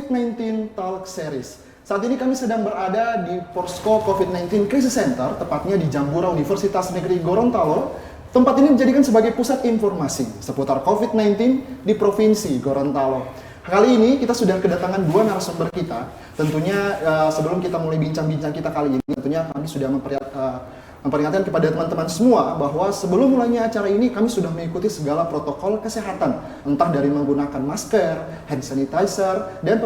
COVID-19 Talk Series. Saat ini kami sedang berada di Posko COVID-19 Crisis Center, tepatnya di Jambura Universitas Negeri Gorontalo. Tempat ini dijadikan sebagai pusat informasi seputar COVID-19 di Provinsi Gorontalo. Kali ini kita sudah kedatangan dua narasumber kita. Tentunya sebelum kita mulai bincang-bincang kita kali ini, tentunya kami sudah memperingatkan kepada teman-teman semua bahwa sebelum mulainya acara ini kami sudah mengikuti segala protokol kesehatan, entah dari menggunakan masker, hand sanitizer, dan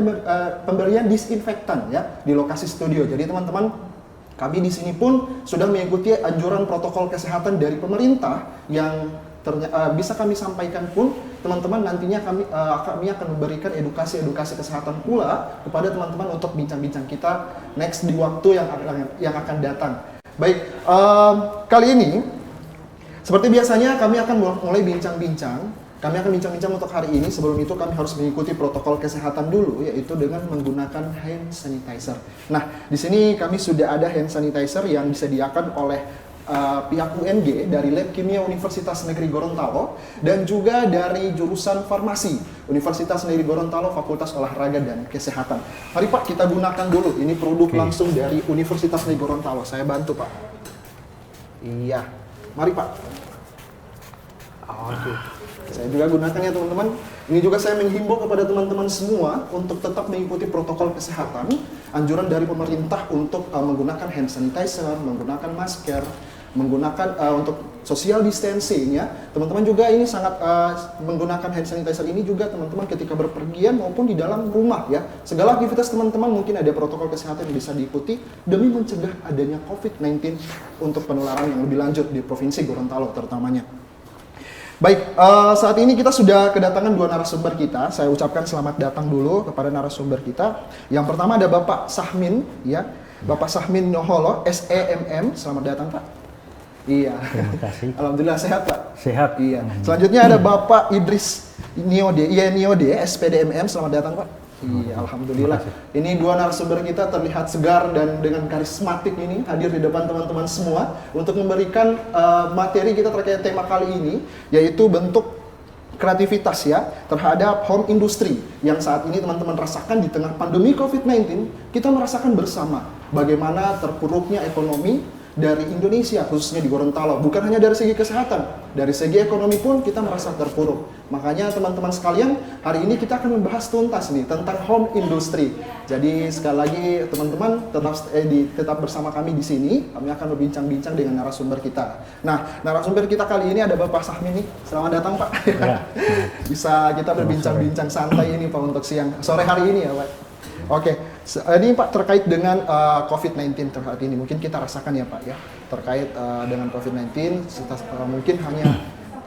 pemberian disinfektan ya di lokasi studio. Jadi teman-teman, kami di sini pun sudah mengikuti anjuran protokol kesehatan dari pemerintah yang bisa kami sampaikan pun teman-teman, nantinya kami akan memberikan edukasi kesehatan pula kepada teman-teman untuk bincang-bincang kita next di waktu yang akan datang. Baik, kali ini seperti biasanya kami akan mulai bincang-bincang. Kami akan bincang-bincang untuk hari ini. Sebelum itu kami harus mengikuti protokol kesehatan dulu, yaitu dengan menggunakan hand sanitizer. Nah, di sini kami sudah ada hand sanitizer yang disediakan oleh pihak UNG dari Lab Kimia Universitas Negeri Gorontalo dan juga dari jurusan Farmasi Universitas Negeri Gorontalo Fakultas Olahraga dan Kesehatan. Mari Pak, kita gunakan dulu. Ini produk langsung dari Universitas Negeri Gorontalo. Saya bantu Pak. Iya, mari Pak. Oke. Saya juga gunakan ya teman-teman. Ini juga saya menghimbau kepada teman-teman semua untuk tetap mengikuti protokol kesehatan, anjuran dari pemerintah untuk menggunakan hand sanitizer, menggunakan masker, menggunakan untuk social distancing ya. Teman-teman juga ini sangat menggunakan hand sanitizer ini juga teman-teman ketika berpergian maupun di dalam rumah ya. Segala aktivitas teman-teman mungkin ada protokol kesehatan yang bisa diikuti demi mencegah adanya COVID-19 untuk penularan yang lebih lanjut di Provinsi Gorontalo terutamanya. Baik, saat ini kita sudah kedatangan dua narasumber kita. Saya ucapkan selamat datang dulu kepada narasumber kita. Yang pertama ada Bapak Sahmin, ya, Bapak Sahmin Noholo, SEMM. Selamat datang Pak. Iya. Terima kasih. Alhamdulillah sehat Pak. Sehat. Iya. Selanjutnya ada Bapak Idris Niode, SPDMM. Selamat datang Pak. Iya, alhamdulillah. Ini dua narasumber kita terlihat segar dan dengan karismatik ini hadir di depan teman-teman semua untuk memberikan materi kita terkait tema kali ini, yaitu bentuk kreativitas ya terhadap home industry yang saat ini teman-teman rasakan di tengah pandemi COVID-19. Kita merasakan bersama bagaimana terpuruknya ekonomi dari Indonesia, khususnya di Gorontalo. Bukan hanya dari segi kesehatan, dari segi ekonomi pun kita merasa terpuruk. Makanya teman-teman sekalian, hari ini kita akan membahas tuntas nih tentang home industry. Jadi sekali lagi teman-teman tetap bersama kami di sini. Kami akan berbincang-bincang dengan narasumber kita. Nah, narasumber kita kali ini ada Bapak Sahmin nih. Selamat datang Pak. Ya. Bisa kita berbincang-bincang santai ini Pak untuk sore hari ini ya Pak. Oke, ini Pak terkait dengan COVID-19 saat ini mungkin kita rasakan ya Pak ya, terkait dengan COVID-19 mungkin hanya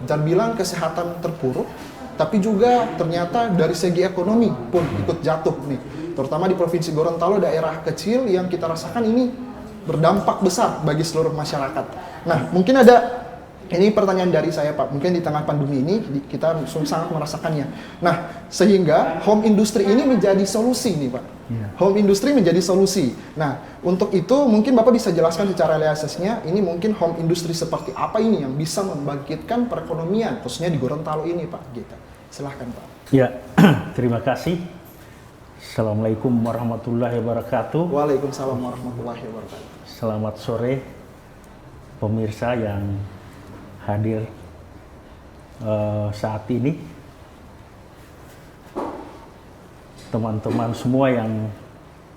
terbilang kesehatan terpuruk, tapi juga ternyata dari segi ekonomi pun ikut jatuh nih, terutama di Provinsi Gorontalo, daerah kecil yang kita rasakan ini berdampak besar bagi seluruh masyarakat. Nah, mungkin ini pertanyaan dari saya Pak, mungkin di tengah pandemi ini kita sangat merasakannya. Nah, sehingga home industry ini menjadi solusi nih Pak. Yeah. Home industry menjadi solusi. Nah, untuk itu mungkin Bapak bisa jelaskan secara realisasinya, ini mungkin home industry seperti apa ini yang bisa membangkitkan perekonomian, khususnya di Gorontalo ini Pak. Gitu. Silahkan Pak. Ya, terima kasih. Assalamualaikum warahmatullahi wabarakatuh. Waalaikumsalam warahmatullahi wabarakatuh. Selamat sore pemirsa yang hadir saat ini, teman-teman semua yang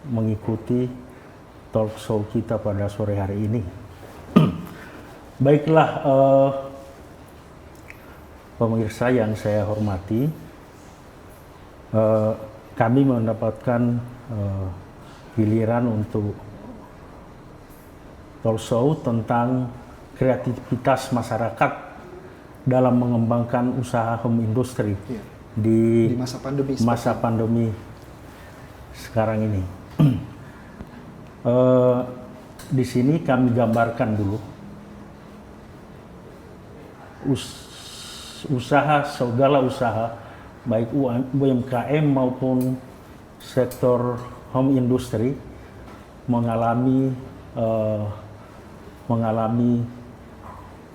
mengikuti talk show kita pada sore hari ini. Baiklah, pemirsa yang saya hormati, kami mendapatkan giliran untuk talk show tentang kreativitas masyarakat dalam mengembangkan usaha home industry di masa pandemi sekarang ini. Di sini kami gambarkan dulu segala usaha baik UMKM maupun sektor home industry mengalami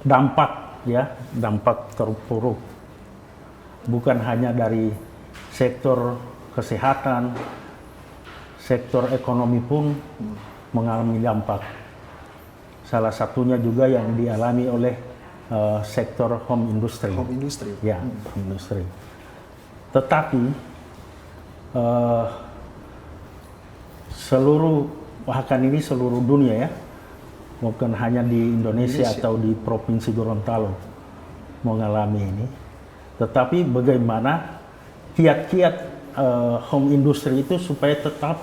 dampak terpuruk, bukan hanya dari sektor kesehatan, sektor ekonomi pun mengalami dampak. Salah satunya juga yang dialami oleh sektor home industry. Home industry. Ya, industri. Tetapi bahkan ini seluruh dunia ya, bukan hanya di Indonesia atau di Provinsi Gorontalo mengalami ini. Tetapi bagaimana kiat-kiat home industry itu supaya tetap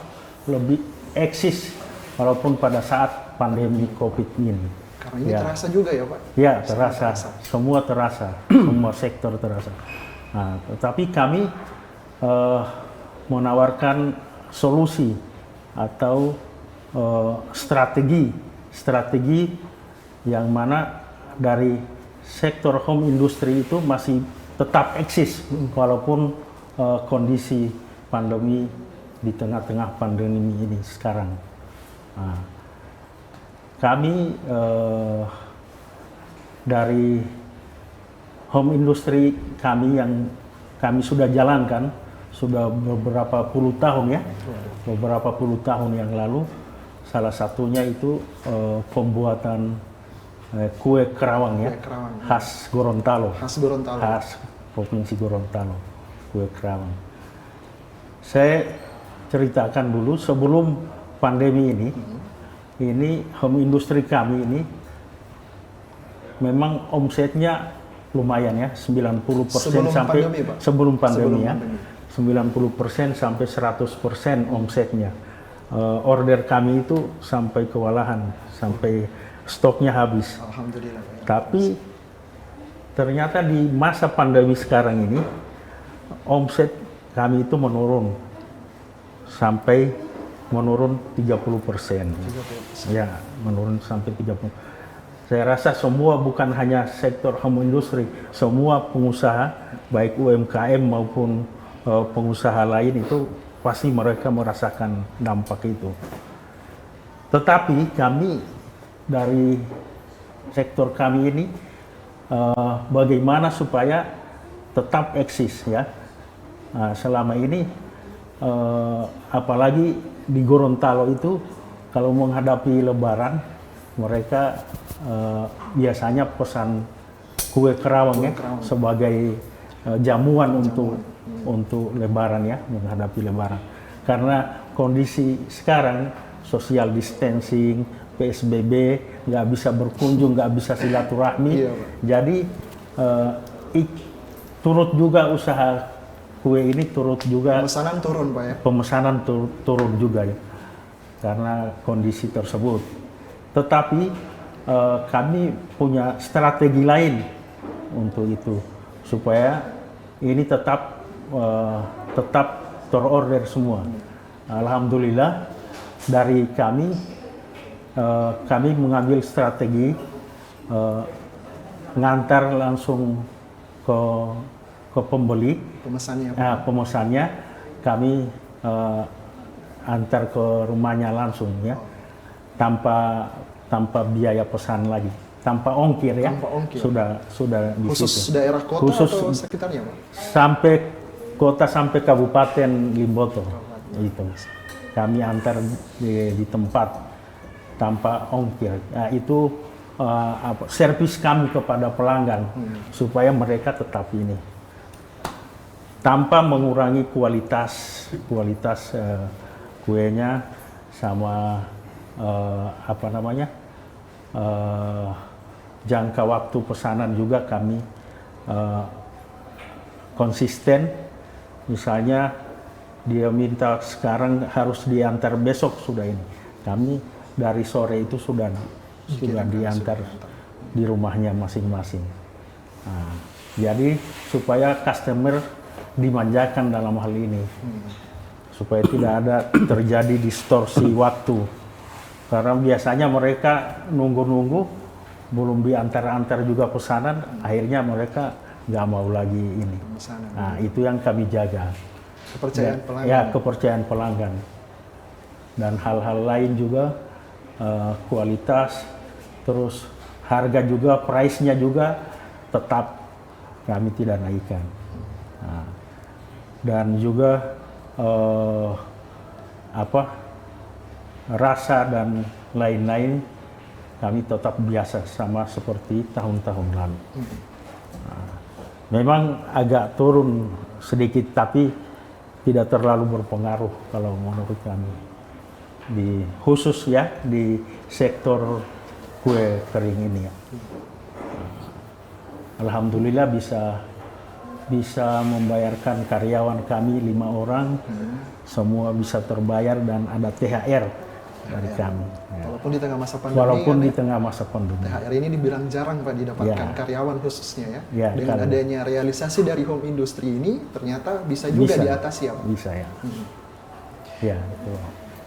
lebih eksis walaupun pada saat pandemi COVID ini. Karena ini terasa juga ya Pak? Ya, terasa. Semua terasa. Semua sektor terasa. Nah, tetapi kami menawarkan solusi atau strategi yang mana dari sektor home industry itu masih tetap eksis walaupun kondisi pandemi di tengah-tengah pandemi ini sekarang. Nah, kami dari home industry kami yang kami sudah jalankan sudah beberapa puluh tahun ya, beberapa puluh tahun yang lalu. Salah satunya itu pembuatan kue kerawang ya, khas Gorontalo, khas Provinsi Gorontalo, kue kerawang. Saya ceritakan dulu sebelum pandemi ini home industry kami ini memang omsetnya lumayan ya, 90% sampai pandemi, sebelum pandemi ya. 90% sampai 100% omsetnya. Order kami itu sampai kewalahan, sampai stoknya habis. Alhamdulillah. Tapi ternyata di masa pandemi sekarang ini omset kami itu menurun sampai 30%. Ya, menurun sampai 30%. Saya rasa semua bukan hanya sektor home industry, semua pengusaha baik UMKM maupun pengusaha lain itu pasti mereka merasakan dampak itu. Tetapi kami dari sektor kami ini bagaimana supaya tetap eksis ya. Selama ini apalagi di Gorontalo itu kalau menghadapi Lebaran mereka biasanya pesan kue kerawang ya sebagai jamuan untuk Lebaran ya, menghadapi Lebaran. Karena kondisi sekarang social distancing, PSBB, nggak bisa berkunjung, nggak bisa silaturahmi, jadi turut juga usaha kue ini turut juga pemesanan turun Pak ya? Pemesanan turun juga ya, karena kondisi tersebut. Tetapi kami punya strategi lain untuk itu supaya ini tetap terorder semua. Alhamdulillah dari kami mengambil strategi ngantar langsung ke pembeli. Pemesannya kami antar ke rumahnya langsung ya, tanpa biaya pesan lagi, tanpa ongkir ya, sudah di khusus situ. Daerah kota khusus atau sekitarnya Pak? Sampai kota, sampai kabupaten Limboto itu kami antar di tempat tanpa ongkir. Nah, itu servis kami kepada pelanggan supaya mereka tetap ini tanpa mengurangi kualitas kuenya sama jangka waktu pesanan juga kami konsisten. Misalnya dia minta sekarang harus diantar besok sudah ini, kami dari sore itu sudah diantar di rumahnya masing-masing. Nah, jadi supaya customer dimanjakan dalam hal ini, supaya tidak ada terjadi distorsi waktu. Karena biasanya mereka nunggu-nunggu, belum diantar-antar juga pesanan, akhirnya mereka nggak mau lagi ini. Nah, itu yang kami jaga. Kepercayaan pelanggan. Ya, kepercayaan pelanggan. Dan hal-hal lain juga, kualitas, terus harga juga, price-nya juga tetap kami tidak naikkan. Nah, dan juga rasa dan lain-lain kami tetap biasa sama seperti tahun-tahun lalu. Memang agak turun sedikit, tapi tidak terlalu berpengaruh kalau menurut kami. Khusus ya di sektor kue kering ini ya. Alhamdulillah bisa membayarkan karyawan kami 5 orang, semua bisa terbayar dan ada THR dari kami. Ya. Walaupun di tengah masa pandemi. Walaupun di tengah masa pandemi. THR ini dibilang jarang Pak didapatkan karyawan khususnya ya. Dengan karena adanya realisasi dari home industry ini ternyata bisa juga diatasi ya Pak. Bisa ya. Ya, betul.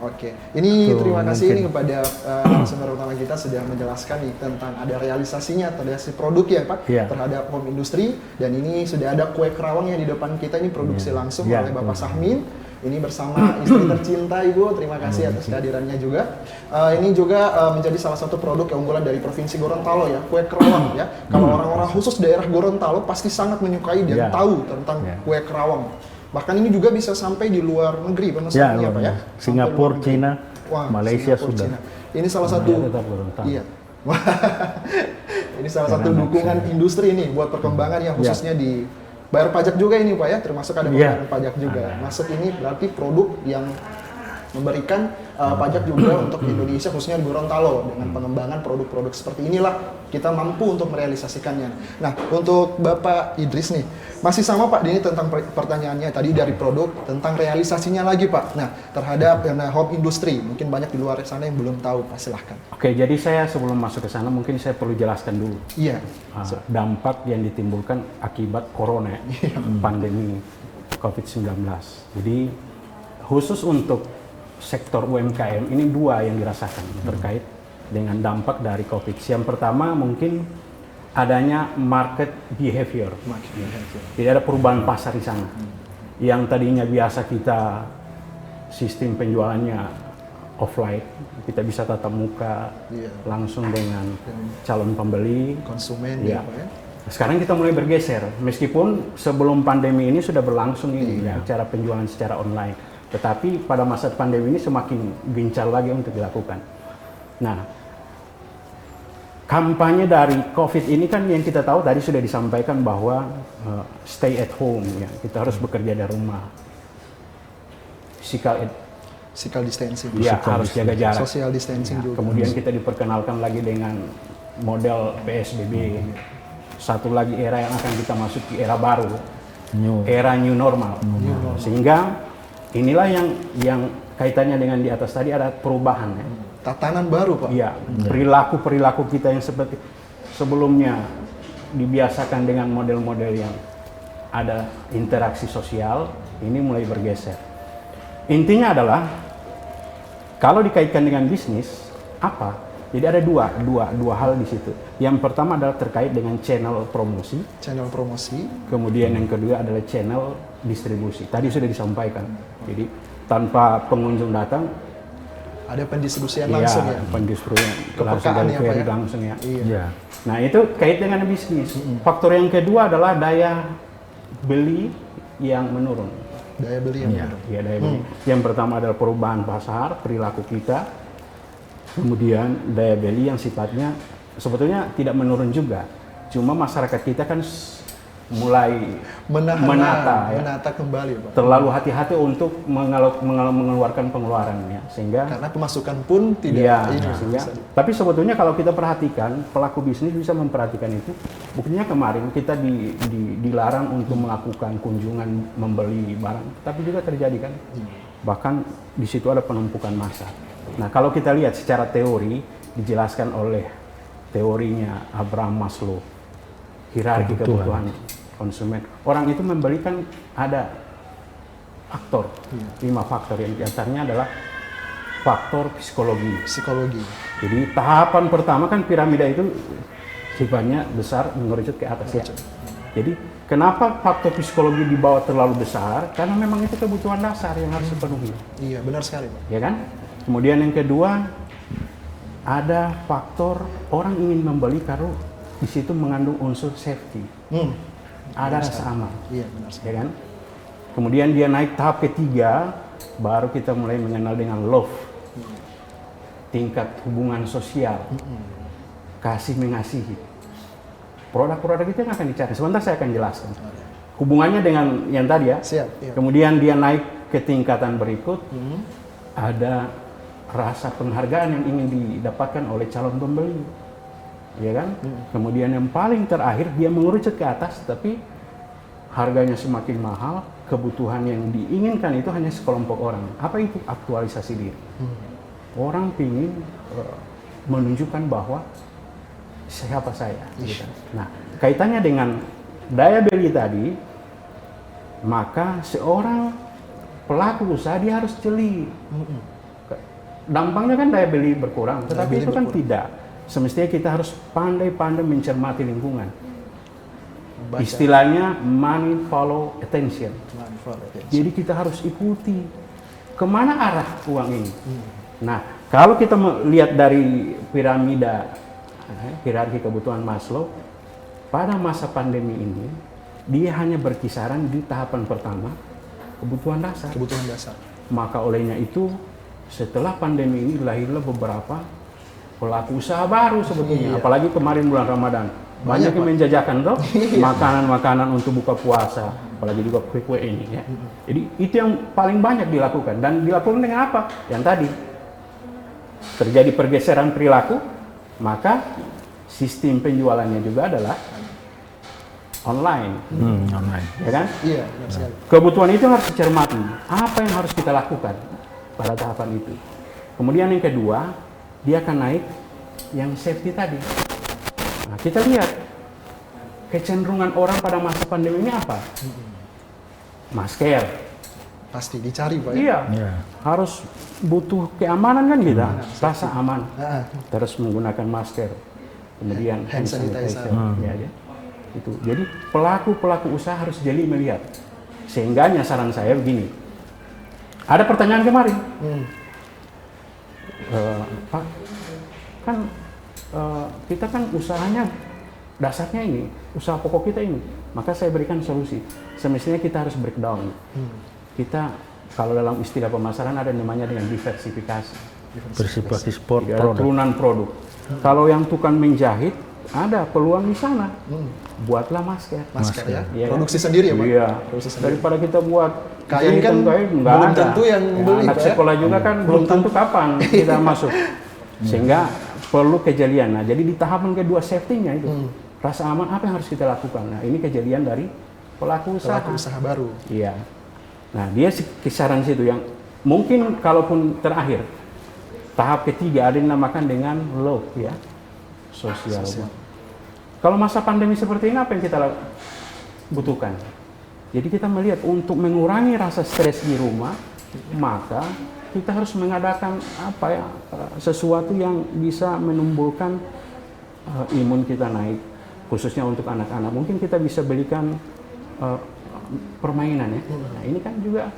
Oke, ini terima kasih ini kepada narasumber utama kita sudah menjelaskan nih tentang ada realisasinya terhadap si produk ya Pak terhadap home industry, dan ini sudah ada kue kerawang yang di depan kita ini produksi langsung oleh Bapak Sahmin. Ini bersama istri tercinta Ibu, terima kasih atas kehadirannya juga. Ini juga menjadi salah satu produk keunggulan dari Provinsi Gorontalo ya, kue kerawang ya. Kalau orang-orang khusus daerah Gorontalo pasti sangat menyukai dan tahu tentang kue kerawang. Bahkan ini juga bisa sampai di luar negeri pemesanannya Pak ya. Singapura, Cina, Malaysia sudah. China. Ini salah satu iya. Ini salah satu dukungan industri ini buat perkembangan yang khususnya di bayar pajak juga ini Pak ya, termasuk ada pembayaran pajak juga. Masuk ini berarti produk yang memberikan pajak juga untuk Indonesia khususnya di Gorontalo. Dengan pengembangan produk-produk seperti inilah kita mampu untuk merealisasikannya. Nah, untuk Bapak Idris nih, masih sama Pak, ini tentang pertanyaannya tadi dari produk, tentang realisasinya lagi Pak. Nah, terhadap home industry, mungkin banyak di luar sana yang belum tahu, Pak silahkan. Oke, jadi saya sebelum masuk ke sana mungkin saya perlu jelaskan dulu. Iya. Dampak yang ditimbulkan akibat corona, pandemi COVID-19. Jadi khusus untuk sektor UMKM ini 2 yang dirasakan terkait dengan dampak dari COVID. Yang pertama mungkin adanya market behavior. Tidak ada perubahan pasar di sana. Yang tadinya biasa kita sistem penjualannya offline, kita bisa tatap muka langsung dengan calon pembeli, konsumen ya. Sekarang kita mulai bergeser, meskipun sebelum pandemi ini sudah berlangsung ini cara penjualan secara online. Tetapi pada masa pandemi ini semakin gencar lagi untuk dilakukan. Nah, kampanye dari COVID ini kan yang kita tahu tadi sudah disampaikan bahwa stay at home, ya, kita harus bekerja dari rumah. Physical distancing. Ya, harus jaga jarak. Social distancing juga. Kemudian kita diperkenalkan lagi dengan model PSBB. Satu lagi era yang akan kita masuki era baru, era new normal. Sehingga inilah yang kaitannya dengan di atas tadi ada perubahan ya. Tatanan baru Pak. Iya, perilaku kita yang seperti sebelumnya dibiasakan dengan model-model yang ada interaksi sosial, ini mulai bergeser. Intinya adalah kalau dikaitkan dengan bisnis apa? Jadi ada dua hal di situ. Yang pertama adalah terkait dengan channel promosi. Channel promosi. Kemudian yang kedua adalah channel distribusi. Tadi sudah disampaikan. Jadi tanpa pengunjung datang, ada pendistribusian langsung ya. Pendistribusian langsung dari ferry langsung ya. Iya. Nah itu kait dengan bisnis. Faktor yang kedua adalah daya beli yang menurun. Daya beli yang menurun. Iya, daya beli. Yang pertama adalah perubahan pasar, perilaku kita. Kemudian daya beli yang sifatnya sebetulnya tidak menurun juga. Cuma masyarakat kita kan mulai menata kembali Pak. Terlalu hati-hati untuk mengeluarkan pengeluaran ya, sehingga karena pemasukan pun tidak tapi sebetulnya kalau kita perhatikan, pelaku bisnis bisa memperhatikan itu. Buktinya kemarin kita dilarang untuk melakukan kunjungan membeli barang, tapi juga terjadi kan. Bahkan di situ ada penumpukan massa. Nah, kalau kita lihat secara teori dijelaskan oleh teorinya Abraham Maslow, hierarki kebutuhan konsumen. Orang itu membelikan ada faktor, 5 faktor yang diantaranya adalah faktor psikologi. Jadi tahapan pertama kan piramida itu sifatnya besar mengerucut ke atas ya. Jadi kenapa faktor psikologi dibawa terlalu besar? Karena memang itu kebutuhan dasar yang harus dipenuhi. Iya, benar sekali Pak. Ya kan? Kemudian yang kedua ada faktor orang ingin membeli karena di situ mengandung unsur safety. Ada rasa aman. Iya, benar sekali. Ya kan? Kemudian dia naik tahap ketiga, baru kita mulai mengenal dengan love, tingkat hubungan sosial, kasih mengasihi. Produk-produk itu yang akan dicari. Sebentar saya akan jelaskan. Hubungannya dengan yang tadi ya. Siap. Iya. Kemudian dia naik ke tingkatan berikut, ada rasa penghargaan yang ingin didapatkan oleh calon pembeli, ya kan? Kemudian yang paling terakhir dia mengerucut ke atas, tapi harganya semakin mahal, kebutuhan yang diinginkan itu hanya sekelompok orang. Apa itu? Aktualisasi diri. Orang ingin menunjukkan bahwa siapa saya. Gitu. Nah, kaitannya dengan daya beli tadi, maka seorang pelaku usaha dia harus jeli. Dampaknya kan daya beli berkurang, tetapi itu kan tidak. Semestinya kita harus pandai-pandai mencermati lingkungan. Baca. Istilahnya money follow attention. Jadi kita harus ikuti kemana arah uang ini. Nah, kalau kita melihat dari piramida hierarki kebutuhan Maslow, pada masa pandemi ini dia hanya berkisaran di tahapan pertama, kebutuhan dasar. Kebutuhan dasar. Maka olehnya itu setelah pandemi ini lahirlah beberapa pelaku usaha baru sebetulnya. Iya. Apalagi kemarin bulan Ramadan. Banyak yang Pak. menjajakan toh Iya. makanan-makanan untuk buka puasa, apalagi juga kue-kue ini ya. Jadi itu yang paling banyak dilakukan, dan dilakukan dengan apa? Yang tadi terjadi pergeseran perilaku, maka sistem penjualannya juga adalah online, Online. ya kan? Iya, benar sekali. Kebutuhan itu harus dicermati. Apa yang harus kita lakukan pada tahapan itu? Kemudian yang kedua, dia akan naik yang safety tadi. Nah, kita lihat kecenderungan orang pada masa pandemi ini apa? Masker. Pasti dicari, Pak. Iya, Iya. harus butuh keamanan kan kita, rasa aman. Ah, Terus menggunakan masker, kemudian Hand sanitizer. Ya, ya. Itu. Jadi pelaku usaha harus jeli melihat. Sehingganya saran saya begini. Ada pertanyaan kemarin, Pak, kan kita kan usahanya dasarnya ini, usaha pokok kita ini. Maka saya berikan solusi. Semestinya kita harus breakdown. Kita kalau dalam istilah pemasaran ada namanya dengan diversifikasi. Diversifikasi Ada produk. turunan produk. Kalau yang tukang menjahit, ada peluang di sana. Buatlah masker. Masker ya. Iya, Produksi sendiri ya, Pak? Iya. Produksi sendiri. Daripada kita buat Kain jahitan kan nggak belum ada. tentu yang Ya, beli, anak Pak, ya? sekolah juga kan belum tentu kapan kita masuk. Sehingga perlu kejelian. Nah, jadi di tahapan kedua safety-nya itu, rasa aman apa yang harus kita lakukan? Nah, ini kejelian dari pelaku usaha. Pelaku usaha baru. Iya. Nah, dia kisaran situ yang mungkin kalaupun terakhir tahap ketiga ada yang dinamakan dengan low ya, sosial. Kalau masa pandemi seperti ini apa yang kita butuhkan? Jadi kita melihat untuk mengurangi rasa stres di rumah, maka kita harus mengadakan apa ya, sesuatu yang bisa menumbuhkan imun kita naik, khususnya untuk anak-anak. Mungkin kita bisa belikan permainan ya. Nah, ini kan juga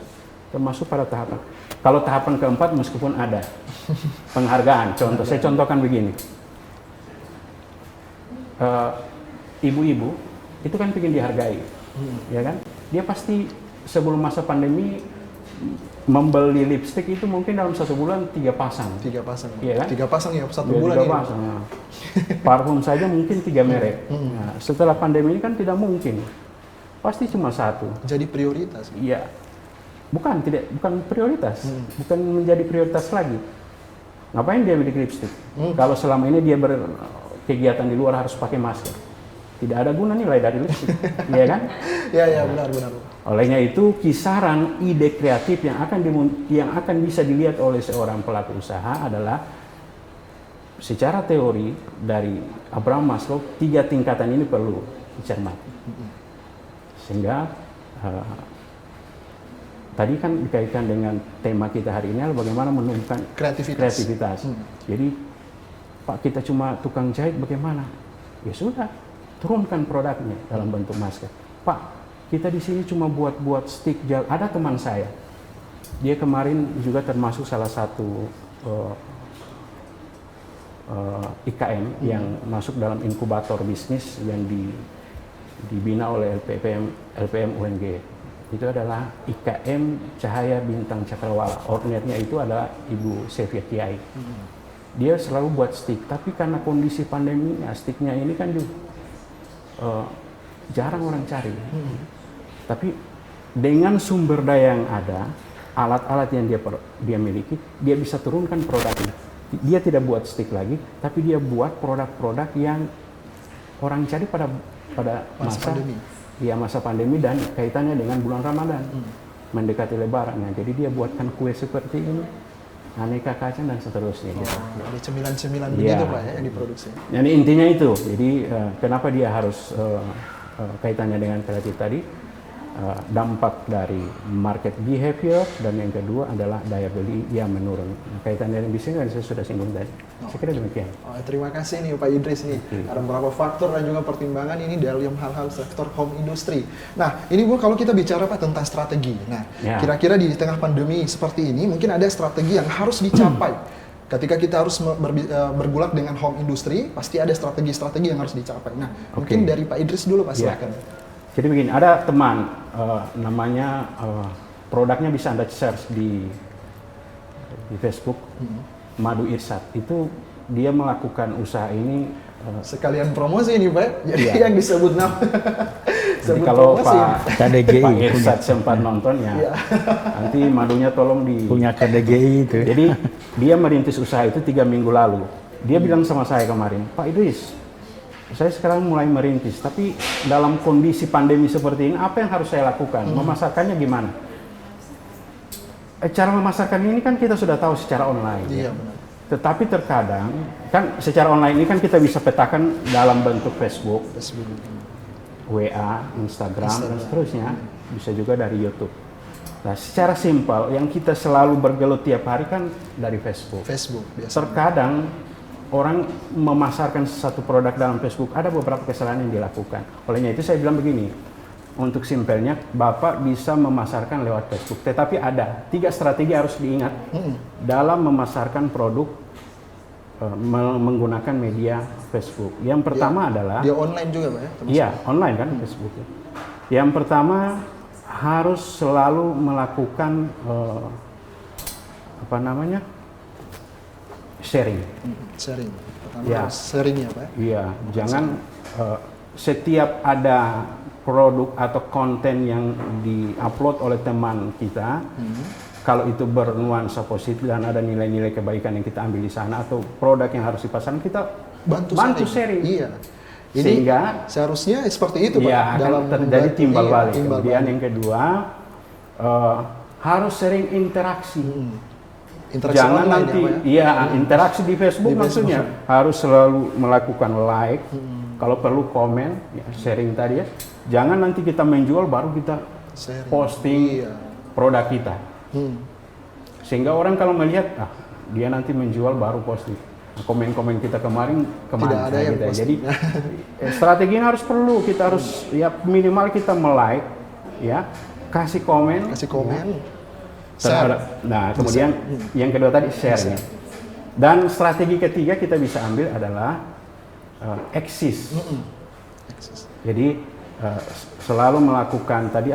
termasuk pada tahapan. Kalau tahapan keempat meskipun ada penghargaan, saya contohkan begini. Ibu-ibu itu kan ingin dihargai, ya kan? Dia pasti sebelum masa pandemi membeli lipstik itu mungkin dalam 1 bulan 3 pasang. 3 pasang. Iya kan? 3 pasang ya, 1 Ya, bulan 3 ini. pasang. Nah. Parfum saja mungkin 3 merek. Nah, setelah pandemi ini kan tidak mungkin. Pasti cuma 1. Jadi prioritas. Iya. Bukan prioritas. Bukan menjadi prioritas lagi. Ngapain dia beli lipstik? Kalau selama ini dia berkegiatan di luar harus pakai masker. Tidak ada guna nilai dari lipstik. Iya kan? Ya, benar. Olehnya itu kisaran ide kreatif yang akan bisa dilihat oleh seorang pelaku usaha adalah secara teori dari Abraham Maslow 3 tingkatan ini perlu dicermati. Sehingga tadi kan dikaitkan dengan tema kita hari ini adalah bagaimana menumbuhkan kreativitas. Jadi Pak, kita cuma tukang jahit bagaimana? Ya sudah, turunkan produknya dalam bentuk masker. Pak, kita di sini cuma buat stick gel. Ada teman saya, dia kemarin juga termasuk salah satu IKM yang masuk dalam inkubator bisnis yang dibina oleh LPM UNG. itu adalah IKM Cahaya Bintang Cakrawala. Ownernya itu adalah Ibu Sevia Kiai. Dia selalu buat stick, tapi karena kondisi pandeminya, sticknya ini kan juga jarang orang cari. Tapi dengan sumber daya yang ada, alat-alat yang dia miliki, dia bisa turunkan produknya. Dia tidak buat stick lagi, tapi dia buat produk-produk yang orang cari pada masa pandemi. Ya, masa pandemi dan kaitannya dengan bulan Ramadan, mendekati Lebaran. Nah, jadi dia buatkan kue seperti ini, aneka kacang dan seterusnya. Gitu. Ada cemilan-cemilan begitu Pak ya yang diproduksi. Jadi intinya itu. Jadi kenapa dia harus kaitannya dengan kreatif tadi? Dampak dari market behavior, dan yang kedua adalah daya beli yang menurun. Kaitannya dengan bisnis kan saya sudah singgung tadi. Saya kira demikian. Terima kasih nih Pak Idris nih. Ada beberapa faktor dan juga pertimbangan ini dalam hal-hal sektor home industry. Nah, ini Bu, kalau kita bicara Pak tentang strategi. Nah, kira-kira di tengah pandemi seperti ini mungkin ada strategi yang harus dicapai. Ketika kita harus bergulat dengan home industry, pasti ada strategi-strategi yang harus dicapai. Nah, mungkin dari Pak Idris dulu Pak, silakan. Jadi begini, ada teman namanya produknya bisa Anda search di Facebook, Madu Irsad. Itu dia melakukan usaha ini sekalian promosi ini Pak. Jadi yang disebut nama. Jadi kalau Pak Irsad sempat nonton ya, nanti madunya tolong punya KDGI itu. Jadi dia merintis usaha itu 3 minggu lalu. Dia bilang sama saya kemarin, Pak Idris, saya sekarang mulai merintis, tapi dalam kondisi pandemi seperti ini, apa yang harus saya lakukan? Memasarkannya gimana? Cara memasarkan ini kan kita sudah tahu secara online. Iya, benar. Tetapi terkadang, kan secara online ini kan kita bisa petakan dalam bentuk Facebook, WA, Instagram, dan seterusnya. Bisa juga dari YouTube. Nah, secara simpel, yang kita selalu bergelut tiap hari kan dari Facebook. Biasa. Terkadang, orang memasarkan satu produk dalam Facebook, ada beberapa kesalahan yang dilakukan. Olehnya itu saya bilang begini, untuk simpelnya, Bapak bisa memasarkan lewat Facebook. Tetapi ada 3 strategi harus diingat dalam memasarkan produk menggunakan media Facebook. Yang pertama adalah... Dia online juga Pak ya? Iya, online kan Facebook. Yang pertama, harus selalu melakukan sharing. Pertama ya. Sharing ya Pak? Iya, jangan setiap ada produk atau konten yang diupload oleh teman kita, kalau itu bernuansa positif dan ada nilai-nilai kebaikan yang kita ambil di sana atau produk yang harus dipasarkan, kita bantu sharing. Iya. Ini sehingga seharusnya seperti itu Pak. Ya, dalam terjadi timbal balik. Kemudian yang kedua, harus sering interaksi. Jangan nanti, interaksi di Facebook maksudnya harus selalu melakukan like, kalau perlu komen, sharing tadi ya. Jangan nanti kita menjual baru kita posting produk kita, sehingga orang kalau melihat, dia nanti menjual baru posting. Komen-komen kita kemarin kemana? Tidak ada yang gitu. Jadi strategi ini harus perlu, kita harus minimal kita like, kasih komen. Nah, kemudian yang kedua tadi share. Dan strategi ketiga kita bisa ambil adalah eksis. Jadi selalu melakukan tadi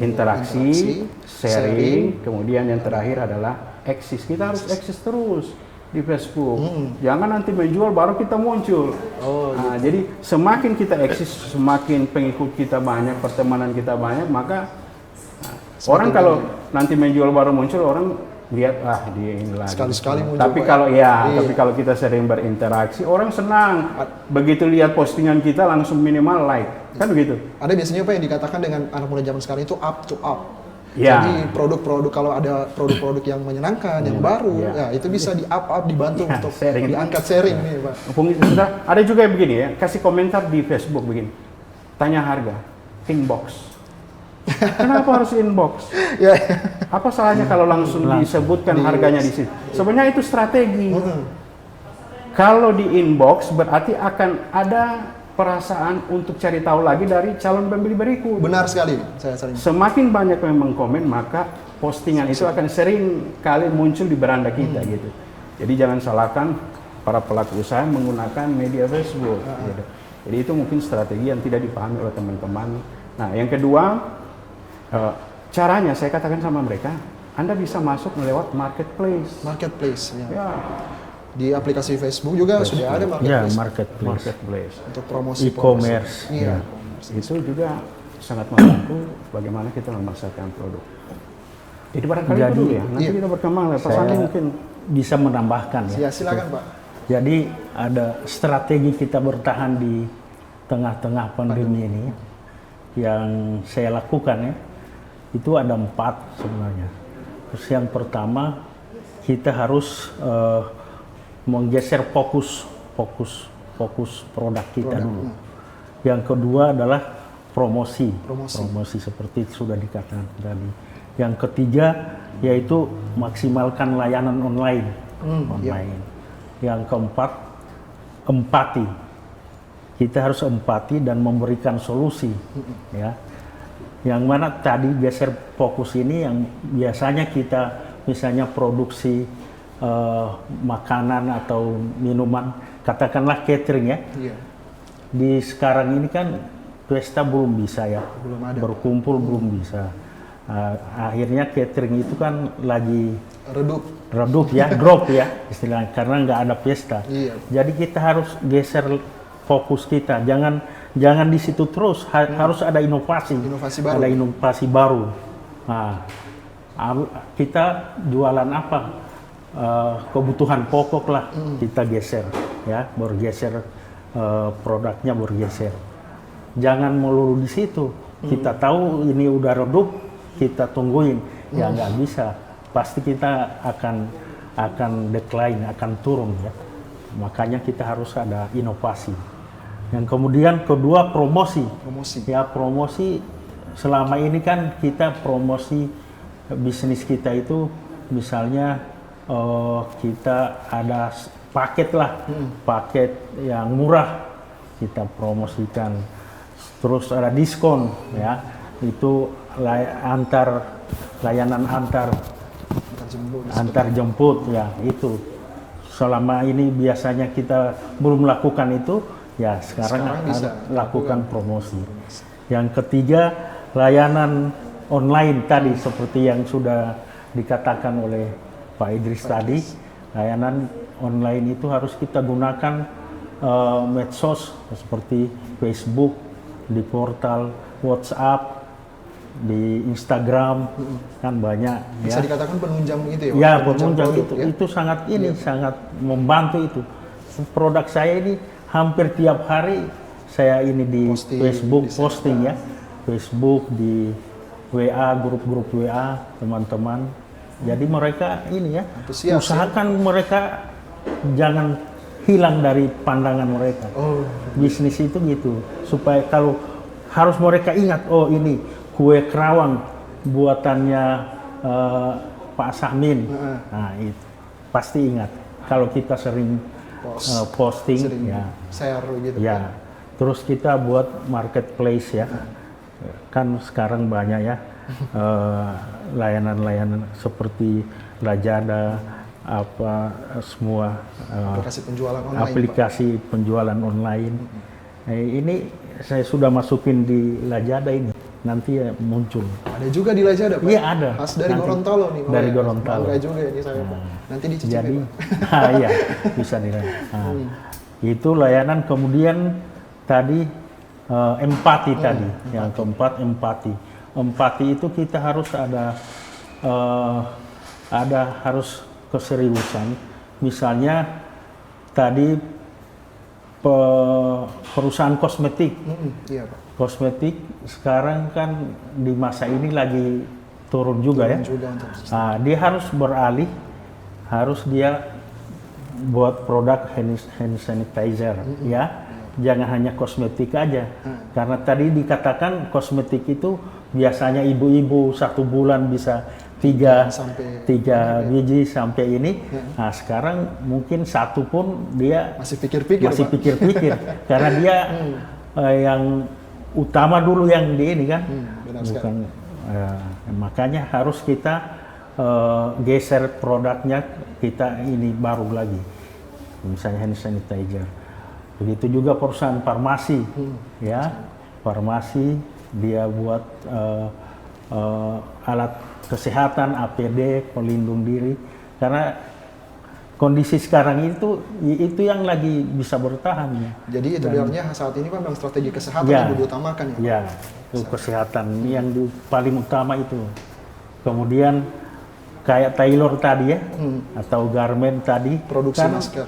interaksi, sharing, kemudian yang terakhir adalah eksis. Kita harus eksis terus di Facebook. Jangan nanti menjual baru kita muncul. Jadi semakin kita eksis, semakin pengikut kita banyak, pertemanan kita banyak, maka orang kalau nanti menjual baru muncul, orang lihat dia ini lagi. Sekali-sekali muncul. Tapi kalau tapi kalau kita sering berinteraksi, orang senang. Begitu lihat postingan kita langsung minimal like, kan begitu. Ada biasanya Pak yang dikatakan dengan anak muda zaman sekarang itu up to up. Ya. Jadi produk-produk, kalau ada produk-produk yang menyenangkan, yang baru, itu bisa di up dibantu untuk sharing, diangkat sharing nih Pak. Ada juga yang begini ya, kasih komentar di Facebook begini, tanya harga, inbox. Kenapa harus inbox? Apa salahnya kalau langsung disebutkan harganya di situ? Sebenarnya itu strategi. Kalau di inbox berarti akan ada perasaan untuk cari tahu lagi dari calon pembeli berikut. Benar sekali, saya sering. Semakin banyak yang mengkomen, maka postingan itu akan sering kali muncul di beranda kita gitu. Jadi jangan salahkan para pelaku usaha menggunakan media Facebook. Gitu. Jadi itu mungkin strategi yang tidak dipahami oleh teman-teman Nah, yang kedua, caranya saya katakan sama mereka, Anda bisa masuk lewat marketplace. Marketplace, ya. Ya, Di aplikasi Facebook juga sudah ada Ya, marketplace. marketplace. marketplace. Untuk promosi E-commerce. Iya. Ya. Itu juga sangat membantu bagaimana kita memasarkan produk. Itu barangkali itu Jadi, dulu ya. Nanti iya. kita berkembang lah. Pesannya Saya mungkin bisa menambahkan ya. Ya, silakan Pak. Jadi ada strategi kita bertahan di tengah-tengah pandemi ini yang saya lakukan ya. Itu ada 4 sebenarnya. Terus yang pertama kita harus menggeser fokus produk kita dulu. Yang kedua adalah promosi seperti sudah dikatakan tadi. Yang ketiga yaitu maksimalkan layanan online. Yang keempat empati. Kita harus empati dan memberikan solusi, ya. Yang mana tadi geser fokus ini yang biasanya kita misalnya produksi makanan atau minuman, katakanlah catering ya. Iya. Di sekarang ini kan pesta belum bisa ya, Belum ada. berkumpul belum bisa. Akhirnya catering itu kan lagi redup ya, drop ya istilahnya karena nggak ada pesta. Iya. Jadi kita harus geser fokus kita, jangan di situ terus, harus ada inovasi baru. ada inovasi baru. Nah, kita jualan apa? Kebutuhan pokok lah kita geser, ya, bergeser produknya bergeser. Jangan melulu di situ. Kita tahu ini udah redup, kita tungguin, ya nggak bisa. Pasti kita akan decline, akan turun ya. Makanya kita harus ada inovasi. Yang kemudian kedua promosi. Ya, promosi selama ini kan kita promosi bisnis kita itu misalnya kita ada paket lah, paket yang murah kita promosikan. Terus ada diskon ya. Itu layanan antar jemput ya, itu selama ini biasanya kita belum lakukan itu ya, sekarang bisa lakukan promosi. Yang ketiga layanan online tadi seperti yang sudah dikatakan oleh Pak Idris tadi, layanan online itu harus kita gunakan medsos seperti Facebook, di portal WhatsApp, di Instagram, kan banyak. Bisa ya. dikatakan penunjang gitu ya? Ya, penunjang produk, itu sangat sangat membantu itu. Produk saya ini hampir tiap hari saya ini di Facebook posting ya, Facebook, di WA, grup-grup WA teman-teman. Jadi mereka ini ya, usahakan mereka jangan hilang dari pandangan mereka. Bisnis itu gitu, supaya kalau harus mereka ingat, oh ini kue kerawang buatannya Pak Sahmin. Nah itu pasti ingat. Kalau kita sering posting, sering ya, share gitu. Ya, terus kita buat marketplace ya. Kan sekarang banyak ya layanan-layanan seperti Lazada, apa semua aplikasi penjualan online. Ini saya sudah masukin di Lazada ini. Nanti ya muncul. Ada juga di Lazada, Pak? Iya, ada. Khas dari Gorontalo nih. Dari Gorontalo. Bangga juga ini saya, Pak. Nanti dicicip jadi, ya, Pak? iya, bisa dilihat. Itu layanan. Kemudian tadi empati tadi. Yang keempat empati. Empati itu kita harus harus keseriusan. Misalnya tadi perusahaan kosmetik. Iya, Pak. Kosmetik sekarang kan di masa ini lagi turun juga ya. Nah, dia harus beralih, harus dia buat produk hand sanitizer ya. Jangan hanya kosmetik aja. Karena tadi dikatakan kosmetik itu biasanya ibu-ibu 1 bulan bisa 3 biji sampai ini. Nah, sekarang mungkin 1 pun dia masih pikir-pikir. Karena dia yang utama dulu yang di ini kan. Bukan, makanya harus kita geser produknya, kita ini baru lagi. Misalnya hand sanitizer. Begitu juga perusahaan farmasi, ya, farmasi dia buat alat kesehatan, APD, pelindung diri. Karena kondisi sekarang itu yang lagi bisa bertahan ya. Jadi itu biarnya saat ini memang strategi kesehatan Ya. yang diutamakan ya. Pak? Ya, itu kesehatan yang paling utama itu. Kemudian kayak tailor tadi ya, atau garment tadi, Produksi kan masker.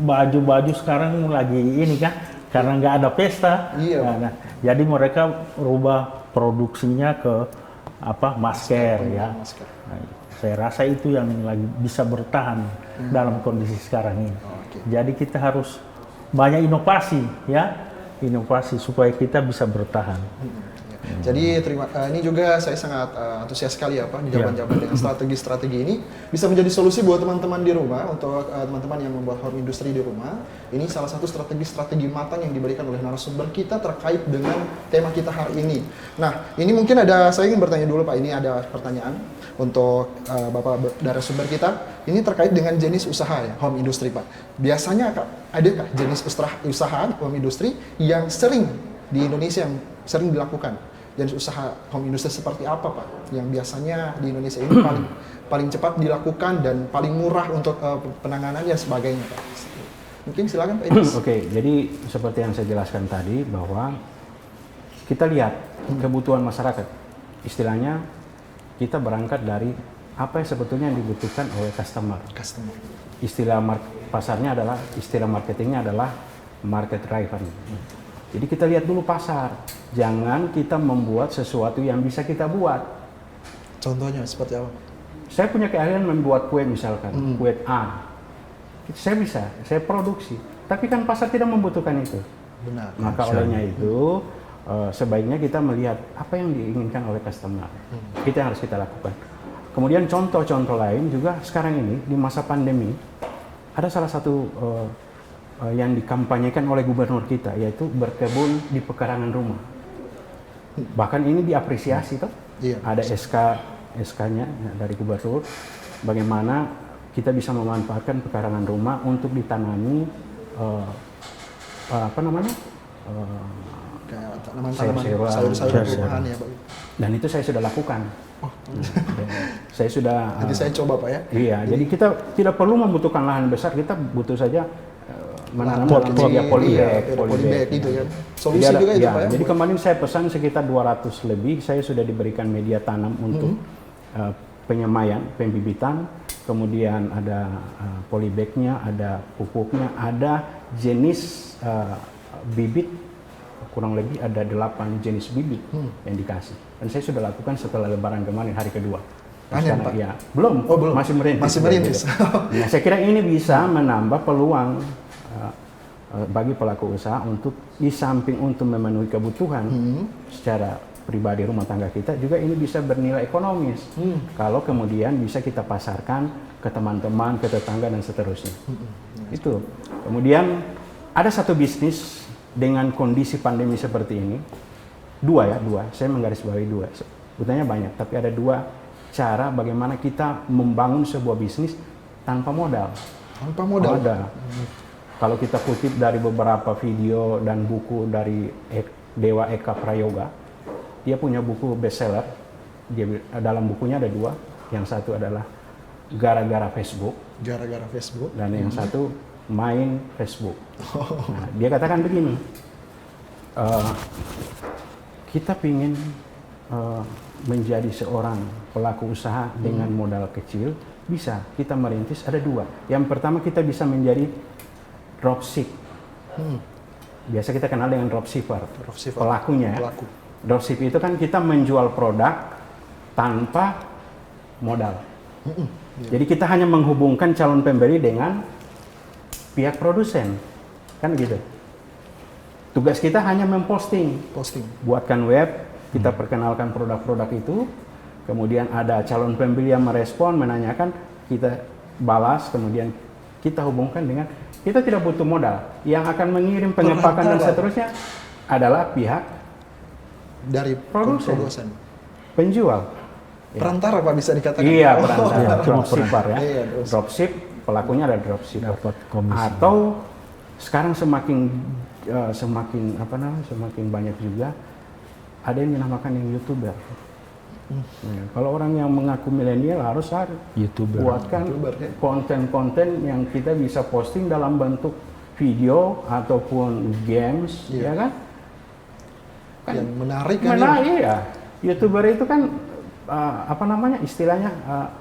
baju-baju sekarang lagi ini kan, karena nggak ada pesta. Iya. Nah, jadi mereka rubah produksinya ke masker ya. Masker. Nah, saya rasa itu yang lagi bisa bertahan dalam kondisi sekarang ini. Oke. Jadi kita harus banyak inovasi ya, inovasi supaya kita bisa bertahan. Jadi ini juga saya sangat antusias sekali ya Pak di jawaban-jawaban dengan strategi-strategi ini bisa menjadi solusi buat teman-teman di rumah, untuk teman-teman yang membuat home industry di rumah. Ini salah satu strategi-strategi matang yang diberikan oleh narasumber kita terkait dengan tema kita hari ini. Nah, ini mungkin saya ingin bertanya dulu Pak, ini ada pertanyaan untuk Bapak narasumber kita. Ini terkait dengan jenis usaha ya, home industry Pak. Biasanya adakah jenis usaha home industry yang sering di Indonesia yang sering dilakukan? Jenis usaha home industry seperti apa Pak? Yang biasanya di Indonesia ini paling cepat dilakukan dan paling murah untuk penanganan dan sebagainya Pak. Mungkin silakan Pak Idris. Oke, jadi seperti yang saya jelaskan tadi bahwa kita lihat kebutuhan masyarakat. Istilahnya kita berangkat dari apa yang sebetulnya dibutuhkan oleh customer. Istilah pasarnya adalah, istilah marketingnya adalah market driven. Jadi kita lihat dulu pasar, jangan kita membuat sesuatu yang bisa kita buat. Contohnya seperti apa? Saya punya keahlian membuat kue misalkan, kue A. Saya bisa, saya produksi. Tapi kan pasar tidak membutuhkan itu. Benar. Maka olehnya itu, sebaiknya kita melihat apa yang diinginkan oleh customer. Itu yang harus kita lakukan. Kemudian contoh-contoh lain juga sekarang ini, di masa pandemi, ada salah satu yang dikampanyekan oleh gubernur kita, yaitu berkebun di pekarangan rumah. Bahkan ini diapresiasi toh. Iya. Ada SK-nya dari gubernur, bagaimana kita bisa memanfaatkan pekarangan rumah untuk ditanami Kayak tanaman-tanaman sayur-sayuran, sayur-sayuran rumahan ya Pak. dan itu saya sudah lakukan. Saya sudah. Nanti saya coba Pak ya. Iya, jadi kita tidak perlu membutuhkan lahan besar, kita butuh saja menanam Pot dalam kecil, media polybag, polybag gitu kan. Solusi Jadi juga itu ya, Pak ya. Jadi kemarin saya pesan sekitar 200 lebih, saya sudah diberikan media tanam untuk penyemaian, pembibitan, kemudian ada polybagnya, ada pupuknya, ada jenis bibit, kurang lebih ada 8 jenis bibit yang dikasih. Dan saya sudah lakukan setelah lebaran kemarin, hari kedua. Panen, Pak? Ya, belum, Oh, belum. masih merintis. Masih merintis. Nah, saya kira ini bisa menambah peluang bagi pelaku usaha untuk di samping untuk memenuhi kebutuhan secara pribadi rumah tangga kita, juga ini bisa bernilai ekonomis. Kalau kemudian bisa kita pasarkan ke teman-teman, ke tetangga dan seterusnya. Itu. Kemudian ada satu bisnis dengan kondisi pandemi seperti ini, dua. Saya menggarisbawahi dua. Sebetulnya banyak, tapi ada dua cara bagaimana kita membangun sebuah bisnis tanpa modal. Tanpa modal. Ada. Kalau kita kutip dari beberapa video dan buku dari Dewa Eka Prayoga, dia punya buku bestseller. Dalam bukunya ada dua. Yang satu adalah Gara-gara Facebook. Gara-gara Facebook. Dan yang satu Main Facebook. Nah, dia katakan begini, kita ingin menjadi seorang pelaku usaha dengan modal kecil, bisa kita merintis ada dua. Yang pertama, kita bisa menjadi dropship. Biasa kita kenal dengan dropshipper. Pelakunya. Pelaku. Dropship itu kan kita menjual produk tanpa modal. Jadi kita hanya menghubungkan calon pembeli dengan pihak produsen, kan gitu. Tugas kita hanya memposting, buatkan web, kita perkenalkan produk-produk itu, kemudian ada calon pembeli yang merespon, menanyakan, kita balas, kemudian kita hubungkan dengan, kita tidak butuh modal. Yang akan mengirim pengepakan dan seterusnya adalah pihak dari produsen, penjual. Perantara Pak bisa dikatakan. Iya, perantara. Dropshipper ya. Iya, Dropship, pelakunya ada dropship. Atau sekarang semakin banyak juga ada yang dinamakan yang YouTuber. Ya, kalau orang yang mengaku milenial harus YouTuber. buatkan YouTuber, ya. konten-konten yang kita bisa posting dalam bentuk video ataupun games, Iya. ya kan? Yang menarik kan Menarik ya. YouTuber itu kan apa namanya istilahnya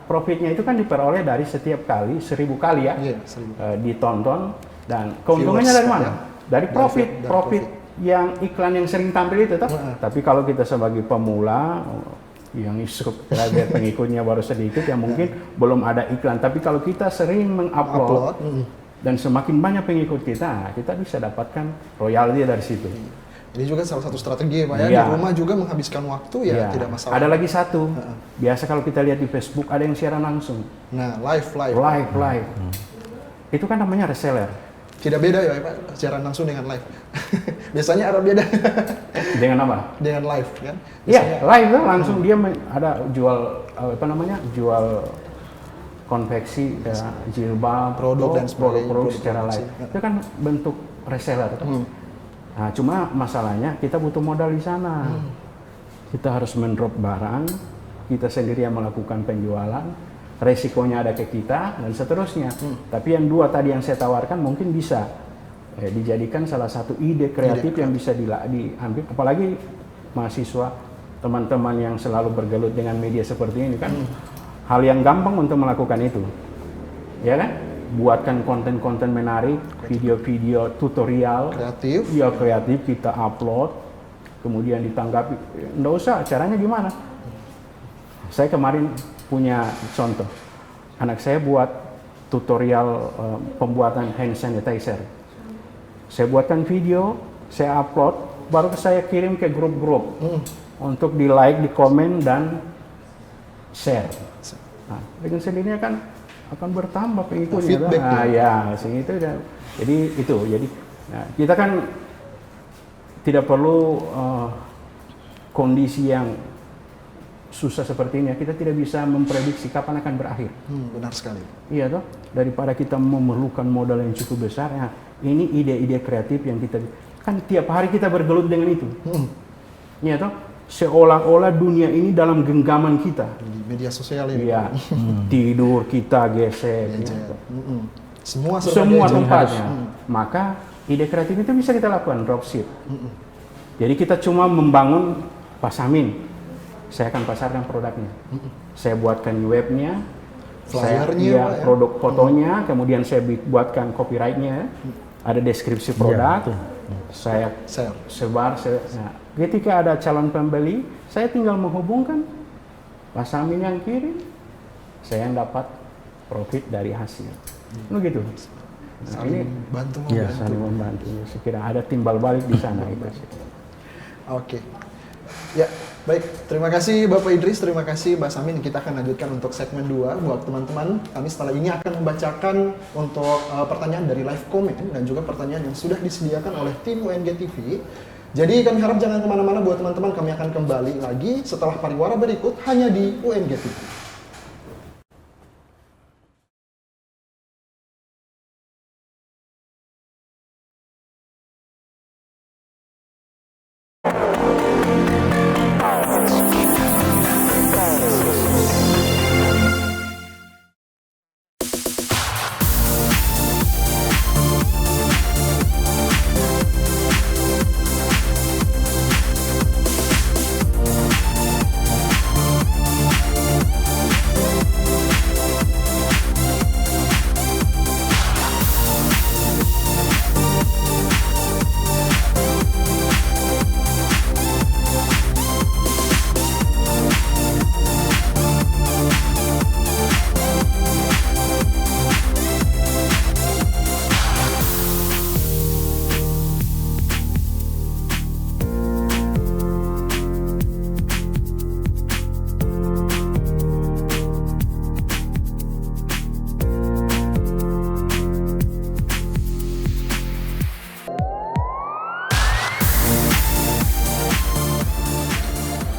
profitnya itu kan diperoleh dari setiap kali 1000 kali ya. Iya, 1000. Ditonton dan keuntungannya Viewers, dari mana? ya. Dari profit, Dari profit yang iklan yang sering tampil itu toh. Tapi kalau kita sebagai pemula yang subscriber pengikutnya baru sedikit ya mungkin belum ada iklan. Tapi kalau kita sering mengupload dan semakin banyak pengikut kita bisa dapatkan royalti dari situ. Ini juga salah satu strategi ya Pak ya. Iya. Di rumah juga menghabiskan waktu ya, Iya. tidak masalah. Ada lagi satu. Biasa kalau kita lihat di Facebook ada yang siaran langsung. Nah, live. Live. Itu kan namanya reseller. Tidak beda ya Pak, siaran langsung dengan live. Biasanya ada beda Dengan apa? dengan live kan. Iya, live tuh langsung dia ada jual jual konveksi ya, jilbab, Produk dan sebagainya, produk produk secara live. produksi. Itu kan bentuk reseller. Nah, cuma masalahnya kita butuh modal di sana. Kita harus mendrop barang, kita sendiri yang melakukan penjualan, resikonya ada ke kita dan seterusnya. Tapi yang dua tadi yang saya tawarkan mungkin bisa dijadikan salah satu ide kreatif yang bisa diambil, apalagi mahasiswa, teman-teman yang selalu bergelut dengan media seperti ini kan hal yang gampang untuk melakukan itu, ya kan? Buatkan konten-konten menarik, video-video tutorial, kreatif kita upload, kemudian ditanggapi. Nggak usah, caranya gimana? Saya kemarin punya contoh, anak saya buat tutorial pembuatan hand sanitizer. Saya buatkan video, saya upload, baru saya kirim ke grup-grup untuk di like, di komen dan share. Nah, dengan sendirinya kan akan bertambah pengikutnya. Feedback Ya, jadi nah, kita kan tidak perlu kondisi yang susah seperti ini. Kita tidak bisa memprediksi kapan akan berakhir. Benar sekali. Iya toh, daripada kita memerlukan modal yang cukup besar, ya, ini ide-ide kreatif yang kita kan tiap hari kita bergelut dengan itu. Iya toh, seolah-olah dunia ini dalam genggaman kita. Di media sosial ini. Iya, tidur kita geser, Semua tempatnya. Maka ide kreatif itu bisa kita lakukan dropship. Jadi kita cuma membangun pasamin. Saya akan pasarkan produknya. Saya buatkan webnya, flyernya, produk fotonya, kemudian saya buatkan copyrightnya, ada deskripsi produk, saya sebar. Nah, ketika ada calon pembeli, saya tinggal menghubungkan pasamin yang kirim, saya yang dapat profit dari hasil. Begitu. Nah, saling membantu. Sekira ada timbal balik di sana itu. Oke. Ya, baik. Terima kasih Bapak Idris, terima kasih Mbak Samin. Kita akan lanjutkan untuk segmen 2 buat teman-teman. Kami setelah ini akan membacakan untuk pertanyaan dari live comment dan juga pertanyaan yang sudah disediakan oleh tim UNG TV. Jadi kami harap jangan kemana-mana buat teman-teman. Kami akan kembali lagi setelah pariwara berikut hanya di UNG TV.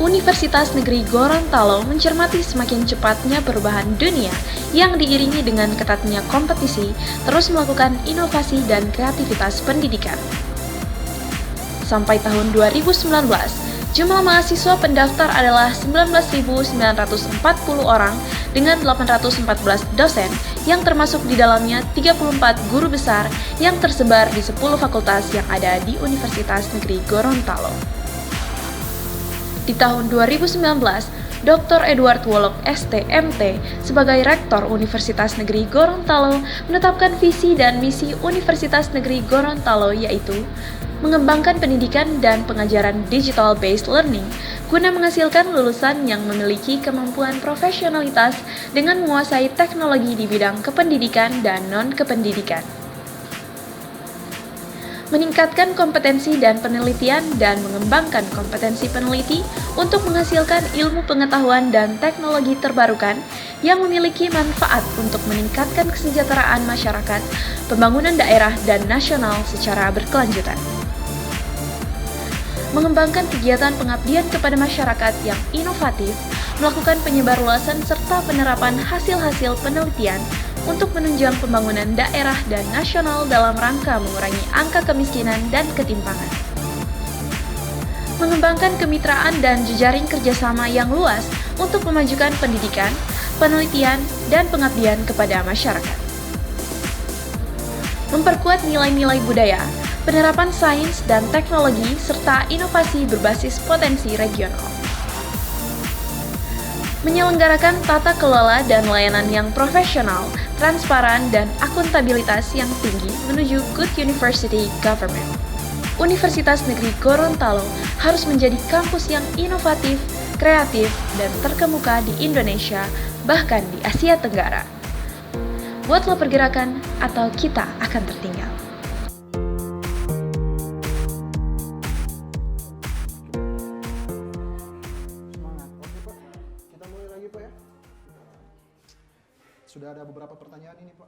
Universitas Negeri Gorontalo mencermati semakin cepatnya perubahan dunia yang diiringi dengan ketatnya kompetisi, terus melakukan inovasi dan kreativitas pendidikan. Sampai tahun 2019, Jumlah mahasiswa pendaftar adalah 19.940 orang dengan 814 dosen yang termasuk di dalamnya 34 guru besar yang tersebar di 10 fakultas yang ada di Universitas Negeri Gorontalo. Di tahun 2019, Dr. Edward Wolok STMT sebagai Rektor Universitas Negeri Gorontalo menetapkan visi dan misi Universitas Negeri Gorontalo yaitu mengembangkan pendidikan dan pengajaran digital-based learning guna menghasilkan lulusan yang memiliki kemampuan profesionalitas dengan menguasai teknologi di bidang kependidikan dan non-kependidikan. Meningkatkan kompetensi dan penelitian dan mengembangkan kompetensi peneliti untuk menghasilkan ilmu pengetahuan dan teknologi terbarukan yang memiliki manfaat untuk meningkatkan kesejahteraan masyarakat, pembangunan daerah dan nasional secara berkelanjutan. Mengembangkan kegiatan pengabdian kepada masyarakat yang inovatif, melakukan penyebarluasan serta penerapan hasil-hasil penelitian untuk menunjang pembangunan daerah dan nasional dalam rangka mengurangi angka kemiskinan dan ketimpangan. Mengembangkan kemitraan dan jejaring kerjasama yang luas untuk memajukan pendidikan, penelitian, dan pengabdian kepada masyarakat. Memperkuat nilai-nilai budaya, penerapan sains dan teknologi, serta inovasi berbasis potensi regional. Menyelenggarakan tata kelola dan layanan yang profesional, transparan, dan akuntabilitas yang tinggi menuju good university government. Universitas Negeri Gorontalo harus menjadi kampus yang inovatif, kreatif, dan terkemuka di Indonesia, bahkan di Asia Tenggara. Buatlah pergerakan atau kita akan tertinggal. Sudah ada beberapa pertanyaan ini, Pak.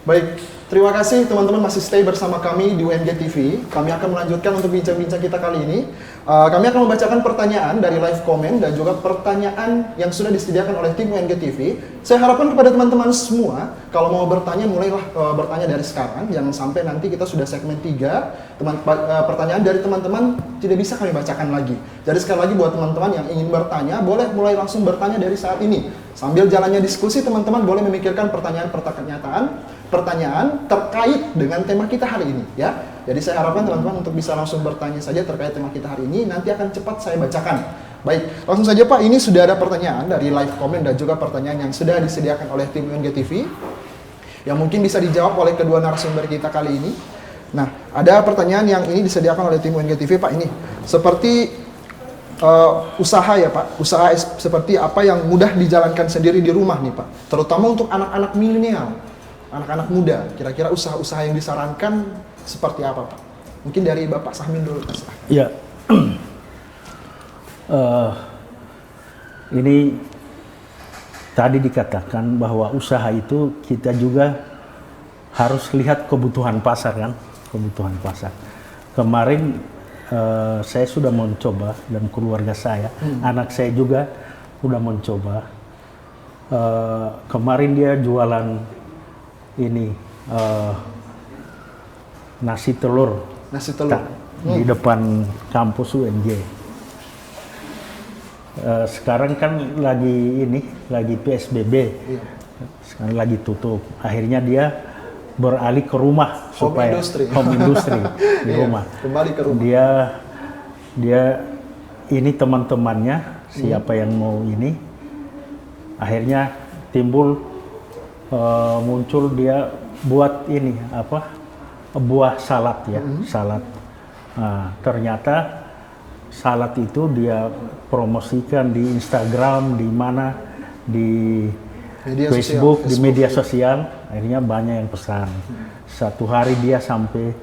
Baik, terima kasih teman-teman masih stay bersama kami di UNG TV. Kami akan melanjutkan untuk bincang-bincang kita kali ini. Kami akan membacakan pertanyaan dari live comment dan juga pertanyaan yang sudah disediakan oleh tim UNG TV. Saya harapkan kepada teman-teman semua, kalau mau bertanya, mulailah bertanya dari sekarang. Jangan sampai nanti kita sudah segmen 3, pertanyaan dari teman-teman tidak bisa kami bacakan lagi. Jadi sekali lagi buat teman-teman yang ingin bertanya, boleh mulai langsung bertanya dari saat ini. Sambil jalannya diskusi, teman-teman boleh memikirkan pertanyaan terkait dengan tema kita hari ini, ya. Jadi saya harapkan teman-teman untuk bisa langsung bertanya saja terkait tema kita hari ini, nanti akan cepat saya bacakan. Baik, langsung saja Pak, ini sudah ada pertanyaan dari live comment dan juga pertanyaan yang sudah disediakan oleh tim UNG TV yang mungkin bisa dijawab oleh kedua narasumber kita kali ini. Nah, ada pertanyaan yang ini disediakan oleh tim UNG TV, Pak, ini seperti usaha ya Pak, usaha seperti apa yang mudah dijalankan sendiri di rumah nih Pak, terutama untuk anak-anak milenial, anak-anak muda, kira-kira usaha-usaha yang disarankan seperti apa Pak? Mungkin dari Bapak Sahmin dulu Pak. Ya, ini tadi dikatakan bahwa usaha itu kita juga harus lihat kebutuhan pasar kan, kebutuhan pasar. Kemarin saya sudah mencoba dan keluarga saya, anak saya juga sudah mencoba. Kemarin dia jualan ini nasi telur di depan kampus UNJ. Sekarang kan lagi PSBB, sekarang lagi tutup. Akhirnya dia beralih ke rumah supaya home industry di rumah. Kembali ke rumah. Dia ini teman-temannya siapa yang mau ini, akhirnya muncul dia buat ini buah salad ya, salad. Nah, ternyata salad itu dia promosikan di Instagram, di mana, di Facebook, di media sosial, akhirnya banyak yang pesan. Satu hari dia sampai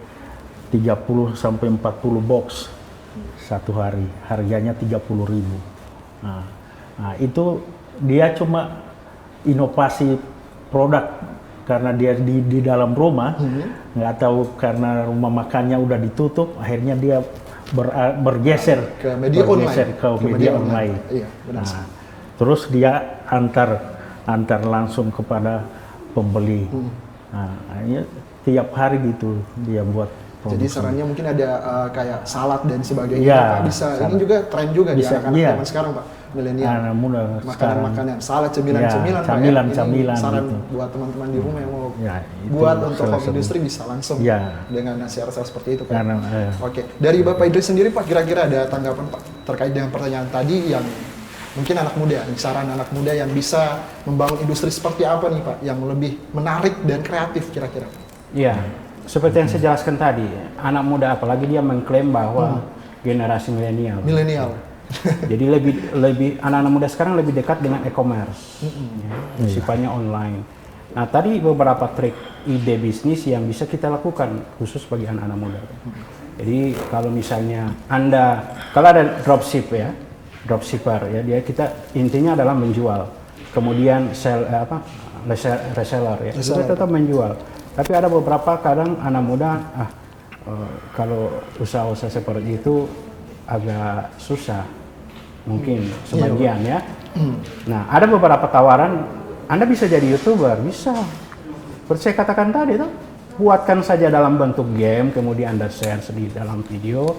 30 sampai 40 box satu hari, harganya 30.000. Nah, itu dia cuma inovasi produk karena dia di dalam rumah, nggak tahu karena rumah makannya udah ditutup, akhirnya dia bergeser ke media online. Iya, benar. Nah, terus dia antar langsung kepada pembeli. Nah, akhirnya tiap hari gitu dia buat produksi. Jadi sarannya mungkin ada kayak salad dan sebagainya, Ya, Pak, bisa. salad. Ini juga tren juga di Bisa, anak-anak iya. zaman sekarang, Pak, milenial. Anak muda sekarang. Makanan-makanan, salad, cemilan-cemilan, Pak. camilan Ini saran gitu. buat teman-teman di rumah yang mau Ya, itu buat untuk salah home satu. industri bisa langsung Ya. dengan nasihat-nasihat seperti itu, Pak. Karena, Oke, dari Bapak Idris sendiri, Pak, kira-kira ada tanggapan, Pak, terkait dengan pertanyaan tadi yang mungkin anak muda, saran anak muda yang bisa membangun industri seperti apa nih, Pak, yang lebih menarik dan kreatif kira-kira? Iya, seperti yang saya jelaskan tadi, anak muda apalagi dia mengklaim bahwa generasi milenial. Milenial. Jadi lebih anak-anak muda sekarang lebih dekat dengan e-commerce, ya, sifatnya online. Nah, tadi beberapa trik ide bisnis yang bisa kita lakukan khusus bagi anak-anak muda. Jadi kalau misalnya kalau ada dropshipper ya, kita intinya adalah menjual, kemudian reseller ya, kita tetap menjual. Tapi ada beberapa kadang anak muda kalau usaha-usaha seperti itu agak susah, mungkin sebagian ya. Nah, ada beberapa tawaran, Anda bisa jadi YouTuber, bisa. Seperti saya katakan tadi tuh, buatkan saja dalam bentuk game, kemudian Anda share di dalam video,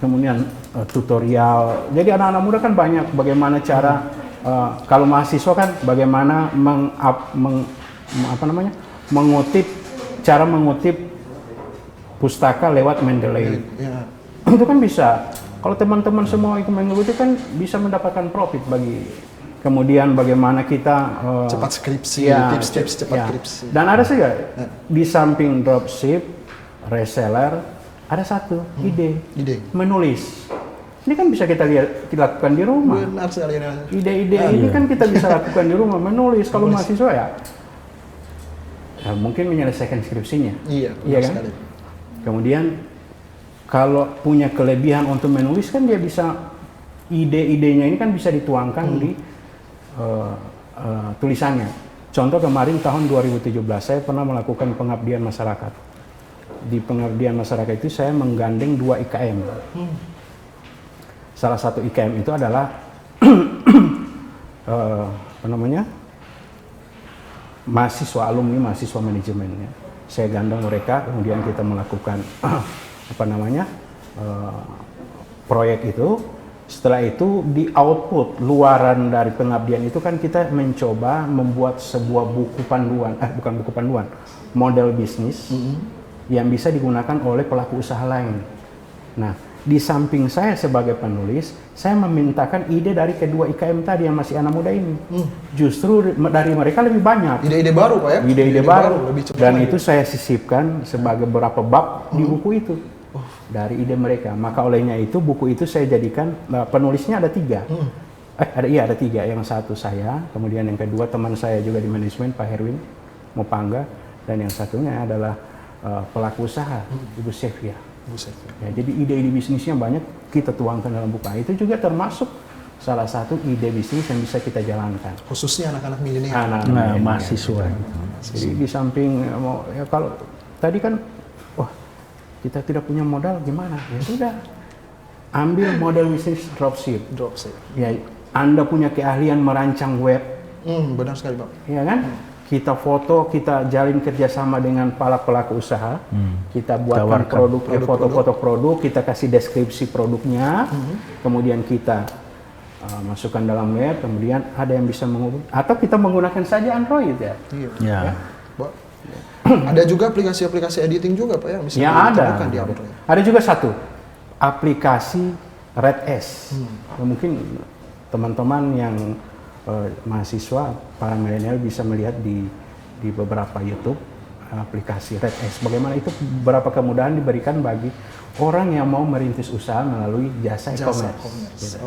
kemudian tutorial. Jadi anak-anak muda kan banyak bagaimana cara, kalau mahasiswa kan bagaimana mengutip pustaka lewat Mendeley. Ya. Itu kan bisa. Kalau teman-teman semua itu mengikuti kan bisa mendapatkan profit bagi. Kemudian bagaimana kita Cepat skripsi, tips-tips cepat skripsi. Dan ada juga di samping dropship, reseller, ada satu ide, menulis. Ini kan bisa kita lakukan di rumah. Benar sekali. Ide-ide ini kan kita bisa lakukan di rumah, menulis. Kalau mahasiswa ya mungkin menyelesaikan skripsinya. Iya kan? sekali. Kemudian kalau punya kelebihan untuk menulis kan dia bisa ide-idenya ini kan bisa dituangkan di tulisannya. Contoh kemarin tahun 2017 saya pernah melakukan pengabdian masyarakat. Di pengabdian masyarakat itu saya menggandeng 2 IKM. Salah satu IKM itu adalah mahasiswa manajemen ya. Saya gandeng mereka, kemudian kita melakukan proyek itu. Setelah itu di output luaran dari pengabdian itu kan kita mencoba membuat sebuah model bisnis yang bisa digunakan oleh pelaku usaha lain. Nah, di samping saya sebagai penulis, saya memintakan ide dari kedua IKM tadi yang masih anak muda ini. Justru dari mereka lebih banyak. Ide-ide baru, Pak ya? Ide-ide baru. Lebih cepat Dan lagi. itu saya sisipkan sebagai beberapa bab di buku itu. Dari ide mereka. Maka olehnya itu buku itu saya jadikan, penulisnya ada 3. Ada 3. Yang satu saya, kemudian yang kedua teman saya juga di manajemen, Pak Herwin Mopangga, dan yang satunya adalah pelaku usaha, Ibu Sevia. Ya, jadi ide-ide bisnisnya banyak kita tuangkan dalam buku. Itu juga termasuk salah satu ide bisnis yang bisa kita jalankan. Khususnya anak-anak milenial. mahasiswa. Jadi di samping kalau tadi kan, kita tidak punya modal gimana? Ya sudah, ambil model bisnis dropship. Ya, Anda punya keahlian merancang web. Benar sekali, Pak. Ya kan? Kita foto, kita jalin kerjasama dengan para pelaku usaha. Kita buatkan foto-foto produk, kita kasih deskripsi produknya, kemudian kita masukkan dalam web, kemudian ada yang bisa menghubungi. Atau kita menggunakan saja Android ya. Ya. Ada juga aplikasi-aplikasi editing juga, Pak, yang bisa ditemukan di Android. Ada juga satu aplikasi RedS. Mungkin teman-teman yang mahasiswa, para milenial bisa melihat di beberapa YouTube aplikasi RedS. Bagaimana itu beberapa kemudahan diberikan bagi orang yang mau merintis usaha melalui jasa e-commerce. Gitu.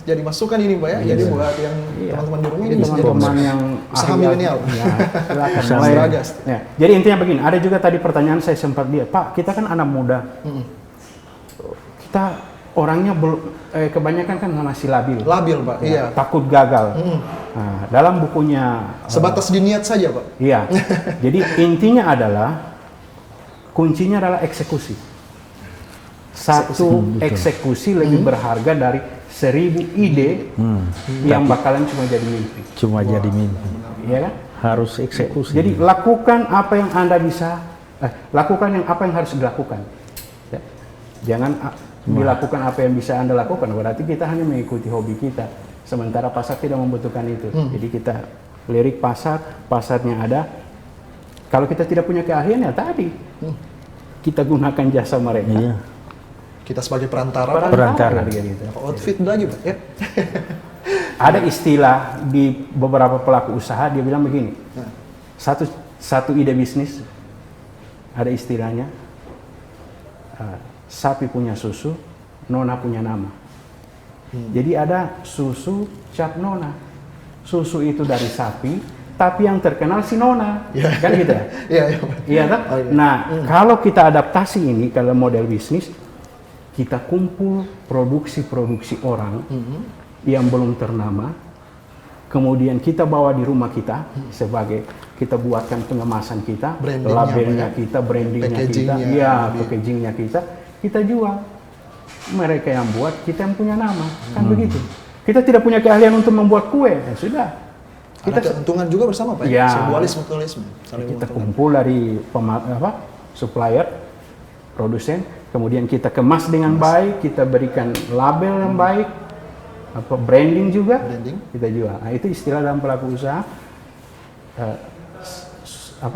Jadi masukan ini Pak ya. Jadi buat yang teman-teman di rumah ini bisa jadi teman-teman yang usaha ahli- milenial. Ya, silakan Usaha mulai. Seragas. Ya, jadi intinya begini, ada juga tadi pertanyaan saya sempat lihat, Pak, kita kan anak muda, kita orangnya kebanyakan kan masih labil, Labil Pak. Iya. takut gagal. Nah, dalam bukunya, Sebatas di niat saja Pak. iya, jadi intinya adalah kuncinya adalah eksekusi. Satu eksekusi lebih berharga dari 1000 ide yang bakalan cuma jadi mimpi. Cuma jadi mimpi. Iya kan? Harus eksekusi. Jadi lakukan apa yang Anda bisa, lakukan yang apa yang harus dilakukan. Ya. Jangan dilakukan apa yang bisa Anda lakukan, berarti kita hanya mengikuti hobi kita. Sementara pasar tidak membutuhkan itu. Jadi kita lirik pasar, pasarnya ada. Kalau kita tidak punya keahlian ya tadi, kita gunakan jasa mereka. Iya. Kita sebagai perantara Pak. Perantara. Gitu. Outfit lagi Pak ya. Ada istilah di beberapa pelaku usaha, dia bilang begini, satu ide bisnis, ada istilahnya, sapi punya susu, nona punya nama. Jadi ada susu cap nona, susu itu dari sapi, tapi yang terkenal si nona, kan gitu ya? Iya, iya. Iya kan? Oh, iya. Nah, kalau kita adaptasi ini kalau model bisnis, kita kumpul produksi-produksi orang yang belum ternama, kemudian kita bawa di rumah kita sebagai kita buatkan pengemasan kita, Brandingnya labelnya apa ya? kita, brandingnya kita, Packagingnya, ya lebih. packagingnya kita jual. Mereka yang buat, kita yang punya nama, kan begitu. Kita tidak punya keahlian untuk membuat kue, ya sudah. Ada keuntungan juga bersama Pak. Ya. Simbolis mutualisme. Saling Kita menguntungkan. kumpul dari supplier, produsen, kemudian kita kemas dengan baik, kita berikan label yang baik, branding juga, Branding. kita jual. Nah, itu istilah dalam pelaku usaha.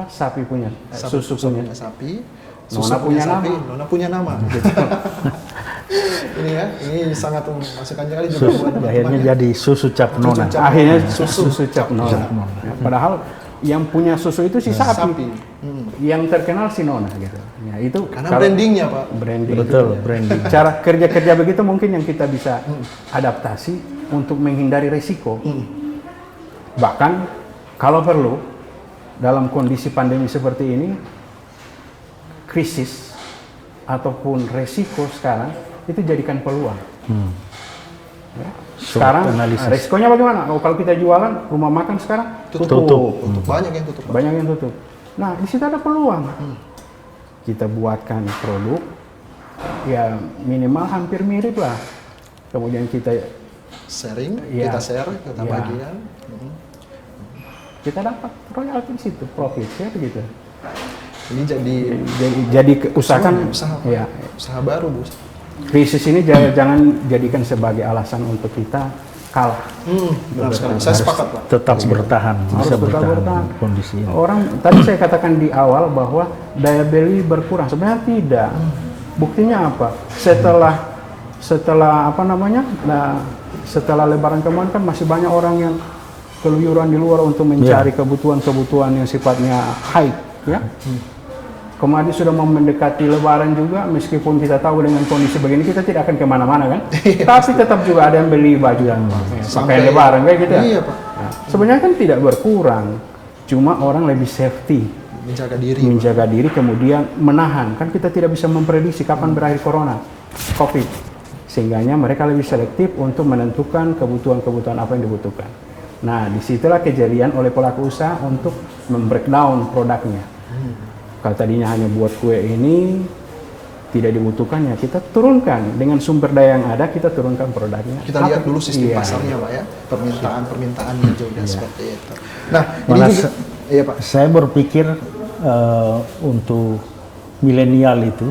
Sapi punya, susu punya. Sapi, Nona punya sapi, nama. nona punya nama. Ini ya, ini sangat memasukkan sekali juga Susu, buat teman-teman akhirnya ya. jadi susu cap nona. cap Akhirnya nona. susu cap nona. Ya, padahal yang punya susu itu si sapi. Sapi. Yang terkenal si nona gitu. Ya, itu Karena kalau- brandingnya Pak. branding. Betul, branding. Cara kerja-kerja begitu mungkin yang kita bisa adaptasi untuk menghindari resiko. Bahkan kalau perlu dalam kondisi pandemi seperti ini, krisis ataupun resiko sekarang itu jadikan peluang. Ya. Sekarang analisis. resikonya bagaimana? Oh, kalau kita jualan rumah makan sekarang Tutup. Banyak yang tutup Pak. banyak yang tutup. Nah, di situ ada peluang. Kita buatkan produk, ya minimal hampir mirip lah. Kemudian kita Sharing, Iya. kita share, kita Iya. bagian. kita dapat royalti di situ, profit ya begitu. Ini Jadi usahakan, usaha, Pak. ya Usaha baru Bu. krisis ini jangan jadikan sebagai alasan untuk kita kalah. Benar sekali. Saya sepakat Pak. Tetap bertahan, Harus bisa tetap bertahan kondisi ini. Orang tadi saya katakan di awal bahwa daya beli berkurang, sebenarnya tidak. Buktinya apa? Setelah apa namanya? Nah, setelah Lebaran kemarin kan masih banyak orang yang keluyuran di luar untuk mencari kebutuhan-kebutuhan yang sifatnya high, ya. Kemarin sudah mau mendekati Lebaran juga, meskipun kita tahu dengan kondisi begini kita tidak akan kemana-mana kan, tapi tetap juga ada yang beli baju yang pakaian Lebaran kayak gitu ya. Iya Pak. Nah, sebenarnya kan tidak berkurang, cuma orang lebih safety, Menjaga diri. menjaga diri kemudian menahan. Kan kita tidak bisa memprediksi kapan berakhir corona, COVID, sehingganya mereka lebih selektif untuk menentukan kebutuhan-kebutuhan apa yang dibutuhkan. Nah, disitulah kejadian oleh pelaku usaha untuk membreakdown produknya. Kalau tadinya hanya buat kue ini tidak dibutuhkan, ya kita turunkan dengan sumber daya yang ada, kita turunkan produknya. Kita lihat dulu sistem Iya. pasarnya Pak ya. Permintaannya juga seperti itu. Nah, ini Malah juga iya Pak. Saya berpikir untuk milenial itu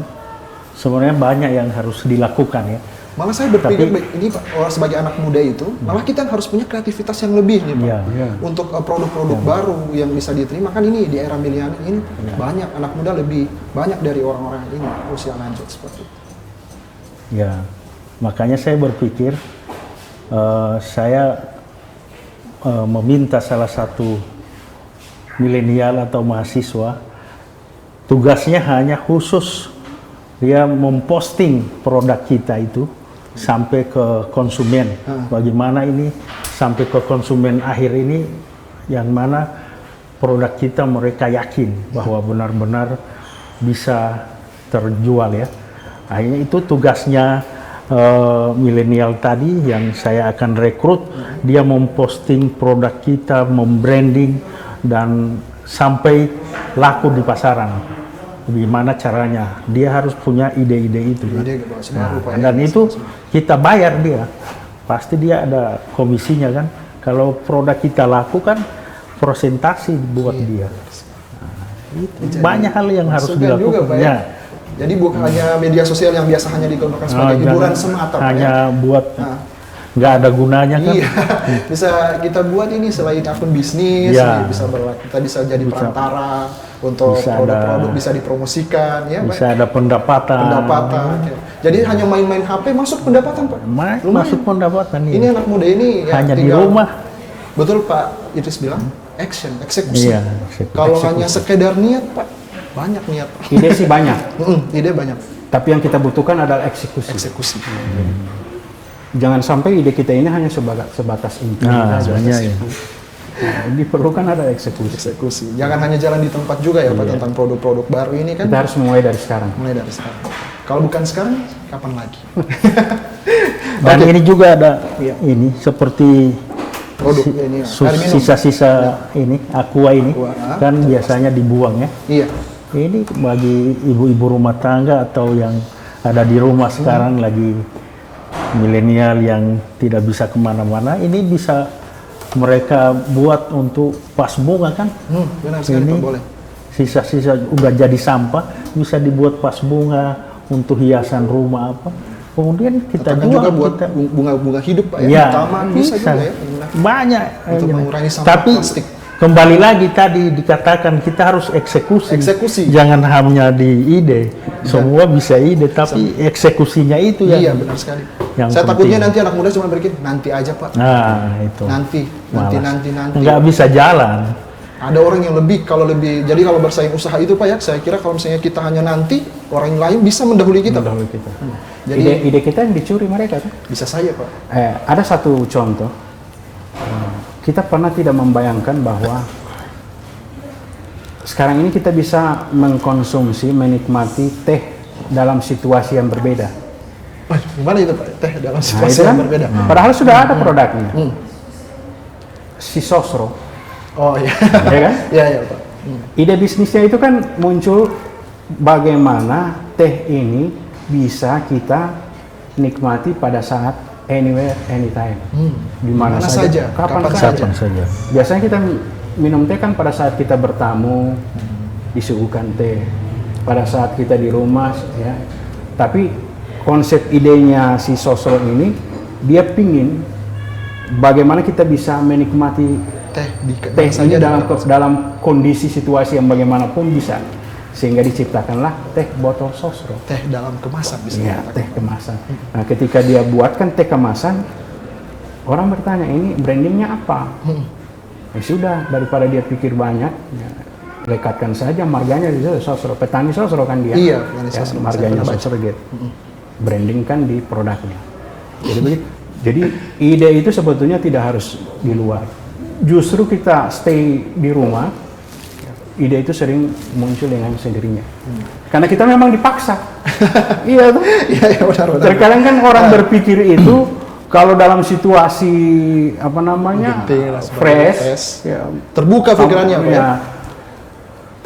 sebenarnya banyak yang harus dilakukan ya. Malah saya berpikir Tapi- ini Pak, sebagai anak muda itu, malah kita harus punya kreativitas yang lebih nih Pak. Iya. Iya. Untuk produk-produk baru yang bisa diterima kan ini di era milenial ini banyak anak muda lebih banyak dari orang-orang ini usia lanjut seperti itu. Ya, makanya saya berpikir saya meminta salah satu milenial atau mahasiswa tugasnya hanya khusus dia memposting produk kita itu sampai ke konsumen. Bagaimana ini sampai ke konsumen akhir ini, yang mana produk kita mereka yakin bahwa benar-benar bisa terjual ya. Akhirnya itu tugasnya milenial tadi yang saya akan rekrut. Dia memposting produk kita, membranding, dan sampai laku di pasaran. Gimana caranya? Dia harus punya ide-ide itu. Dan itu kita bayar dia. Pasti dia ada komisinya kan. Kalau produk kita laku kan presentasi buat dia. Itu banyak hal yang harus dilakukan. Ya. Jadi bukan hanya media sosial yang biasa hanya digunakan sebagai hiburan semata, hanya buat nggak ada gunanya kan. Iya, bisa kita buat ini selain akun bisnis, kita bisa jadi perantara untuk produk-produk bisa dipromosikan, ya. Bisa ada pendapatan. Jadi hanya main-main HP masuk pendapatan, Pak. Masuk pendapatan. Ini anak muda ini ya, hanya di rumah. Betul Pak Idris bilang, eksekusi. Iya, Kalau hanya sekedar niat, Pak, banyak niat. Ide sih banyak. Ide banyak. Tapi yang kita butuhkan adalah eksekusi. Jangan sampai ide kita ini hanya sebatas impian. Diperlukan ada eksekusi. Jangan hanya jalan di tempat juga ya Pak, tentang produk-produk baru ini kan. Kita harus mulai dari sekarang. Kalau bukan sekarang, kapan lagi? Dan ini juga ada ini seperti produk ini sisa-sisa ini aqua ini kan biasanya dibuang ya. Iya. Ini bagi ibu-ibu rumah tangga atau yang ada di rumah sekarang lagi milenial yang tidak bisa kemana-mana, ini bisa mereka buat untuk vas bunga kan. Benar sekali, ini Pak, boleh. Sisa-sisa udah jadi sampah bisa dibuat vas bunga untuk hiasan rumah apa. Kemudian kita jual juga buat bunga-bunga hidup Pak ya, taman bisa juga ya. Banyak untuk mengurangi sampah tapi plastik. Kembali lagi tadi dikatakan kita harus eksekusi. Jangan hanya di ide. Semua bisa ide tapi eksekusinya itu yang benar sekali. Saya takutnya nanti anak muda cuma berpikir nanti aja Pak. Nah, itu. Nanti. Nggak bisa jalan. Ada orang yang jadi kalau bersaing usaha itu Pak ya, saya kira kalau misalnya kita hanya nanti, orang lain bisa mendahului kita. Jadi ide kita yang dicuri mereka kan? Bisa saja Pak. Ada satu contoh, kita pernah tidak membayangkan bahwa sekarang ini kita bisa mengkonsumsi, menikmati teh dalam situasi yang berbeda. Gimana itu Pak? Teh dalam situasi yang berbeda? Padahal sudah ada produknya. Si Sosro. Oh iya. Ya kan? Iya Pak. Ide bisnisnya itu kan muncul bagaimana teh ini bisa kita nikmati pada saat anywhere, anytime, di mana saja, kapan saja. Biasanya kita minum teh kan pada saat kita bertamu, disuguhkan teh. Pada saat kita di rumah, ya. Tapi konsep idenya si Sosro ini, dia pingin bagaimana kita bisa menikmati teh ini dalam kondisi situasi yang bagaimanapun bisa. Sehingga diciptakanlah teh botol Sosro. Teh dalam kemasan bisa. Iya, teh kemasan. Nah, ketika dia buatkan teh kemasan, orang bertanya, ini brandingnya apa? Ya sudah, daripada dia pikir banyak, ya, lekatkan saja marganya di Sosro. Petani Sosro kan dia. Iya, petani Sosro. Marganya Sosro gitu. Branding kan di produknya. Jadi ide itu sebetulnya tidak harus di luar. Justru kita stay di rumah, ide itu sering muncul dengan sendirinya. Karena kita memang dipaksa. Iya tuh. Iya benar. Terkadang kan orang berpikir itu kalau dalam situasi fresh, ya, terbuka pikirannya Pak ya.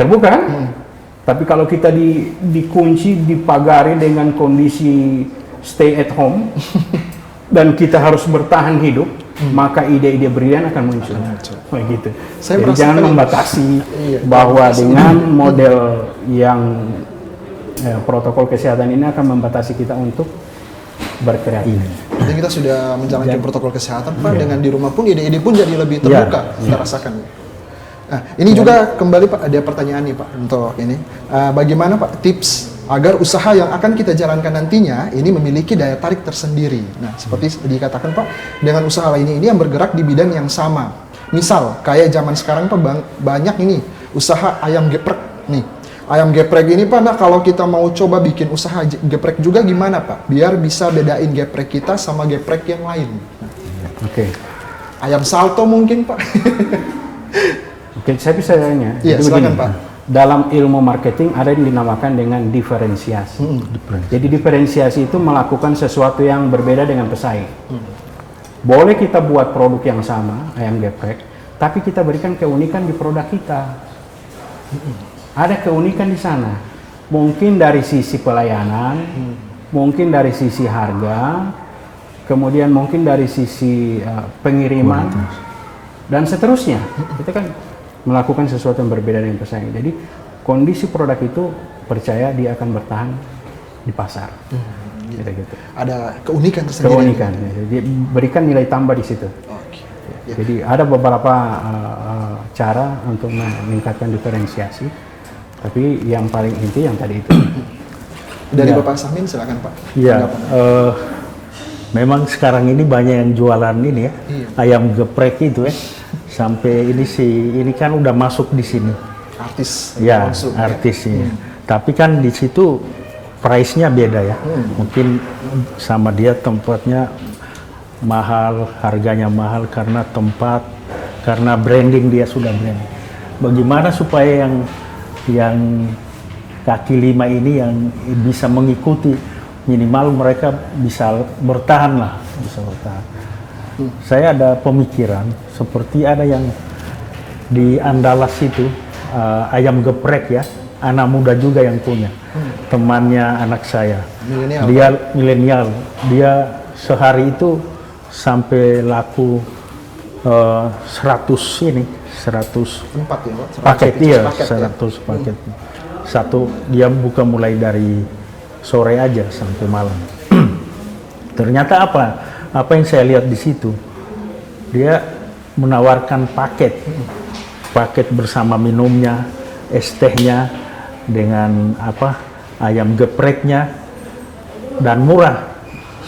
Terbuka kan? Tapi kalau kita dikunci, dipagari dengan kondisi stay at home dan kita harus bertahan hidup, maka ide-ide brilian akan muncul. Begitu. Jadi jangan membatasi bahwa dengan model yang protokol kesehatan ini akan membatasi kita untuk berkreatif. Jadi kita sudah menjalankan protokol kesehatan Pak, dengan di rumah pun ide-ide pun jadi lebih terbuka kita rasakan. Nah, ini juga kembali Pak, ada pertanyaan nih Pak untuk ini. Bagaimana Pak tips agar usaha yang akan kita jalankan nantinya ini memiliki daya tarik tersendiri. Nah, seperti dikatakan Pak, dengan usaha lainnya ini yang bergerak di bidang yang sama. Misal, kayak zaman sekarang Pak, banyak ini usaha ayam geprek nih. ayam geprek ini Pak, nah kalau kita mau coba bikin usaha geprek juga gimana Pak? Biar bisa bedain geprek kita sama geprek yang lain. Oke. Ayam salto mungkin Pak? Oke, saya bisa tanya. Iya, Jadi silakan, begini, Pak. Dalam ilmu marketing ada yang dinamakan dengan diferensiasi. Jadi diferensiasi itu melakukan sesuatu yang berbeda dengan pesaing. Boleh kita buat produk yang sama, ayam geprek, tapi kita berikan keunikan di produk kita. Ada keunikan di sana. Mungkin dari sisi pelayanan, mungkin dari sisi harga, kemudian mungkin dari sisi pengiriman, dan seterusnya. Kita kan melakukan sesuatu yang berbeda dengan pesaing. Jadi kondisi produk itu percaya dia akan bertahan di pasar. Gitu. Ada keunikan tersendiri. Keunikan. Jadi berikan nilai tambah di situ. Oke. Ya. Jadi ada beberapa cara untuk meningkatkan diferensiasi. Tapi yang paling inti yang tadi itu. Dari Ya. Bapak Samin silakan Pak. Iya, Tanggapan. memang sekarang ini banyak yang jualan ini ya, Iya. ayam geprek itu ya. Sampai ini kan udah masuk di sini. Artis. Ya, langsung, artis ya. Tapi kan di situ price-nya beda ya. Mungkin sama dia tempatnya mahal, harganya mahal karena tempat, karena branding dia sudah branding. Bagaimana supaya yang kaki lima ini yang bisa mengikuti, minimal mereka bisa bertahan lah, bisa bertahan. Saya ada pemikiran seperti ada yang di Andalas itu ayam geprek ya, anak muda juga yang punya, temannya anak saya. Milenial. Dia milenial, dia sehari itu sampai laku 100 ini, 100 Empat ya Pak? paket, iya, paket, ya? 100 paket. Satu dia buka mulai dari sore aja sampai malam. Ternyata apa yang saya lihat di situ, dia menawarkan paket bersama minumnya, es tehnya, dengan ayam gepreknya, dan murah.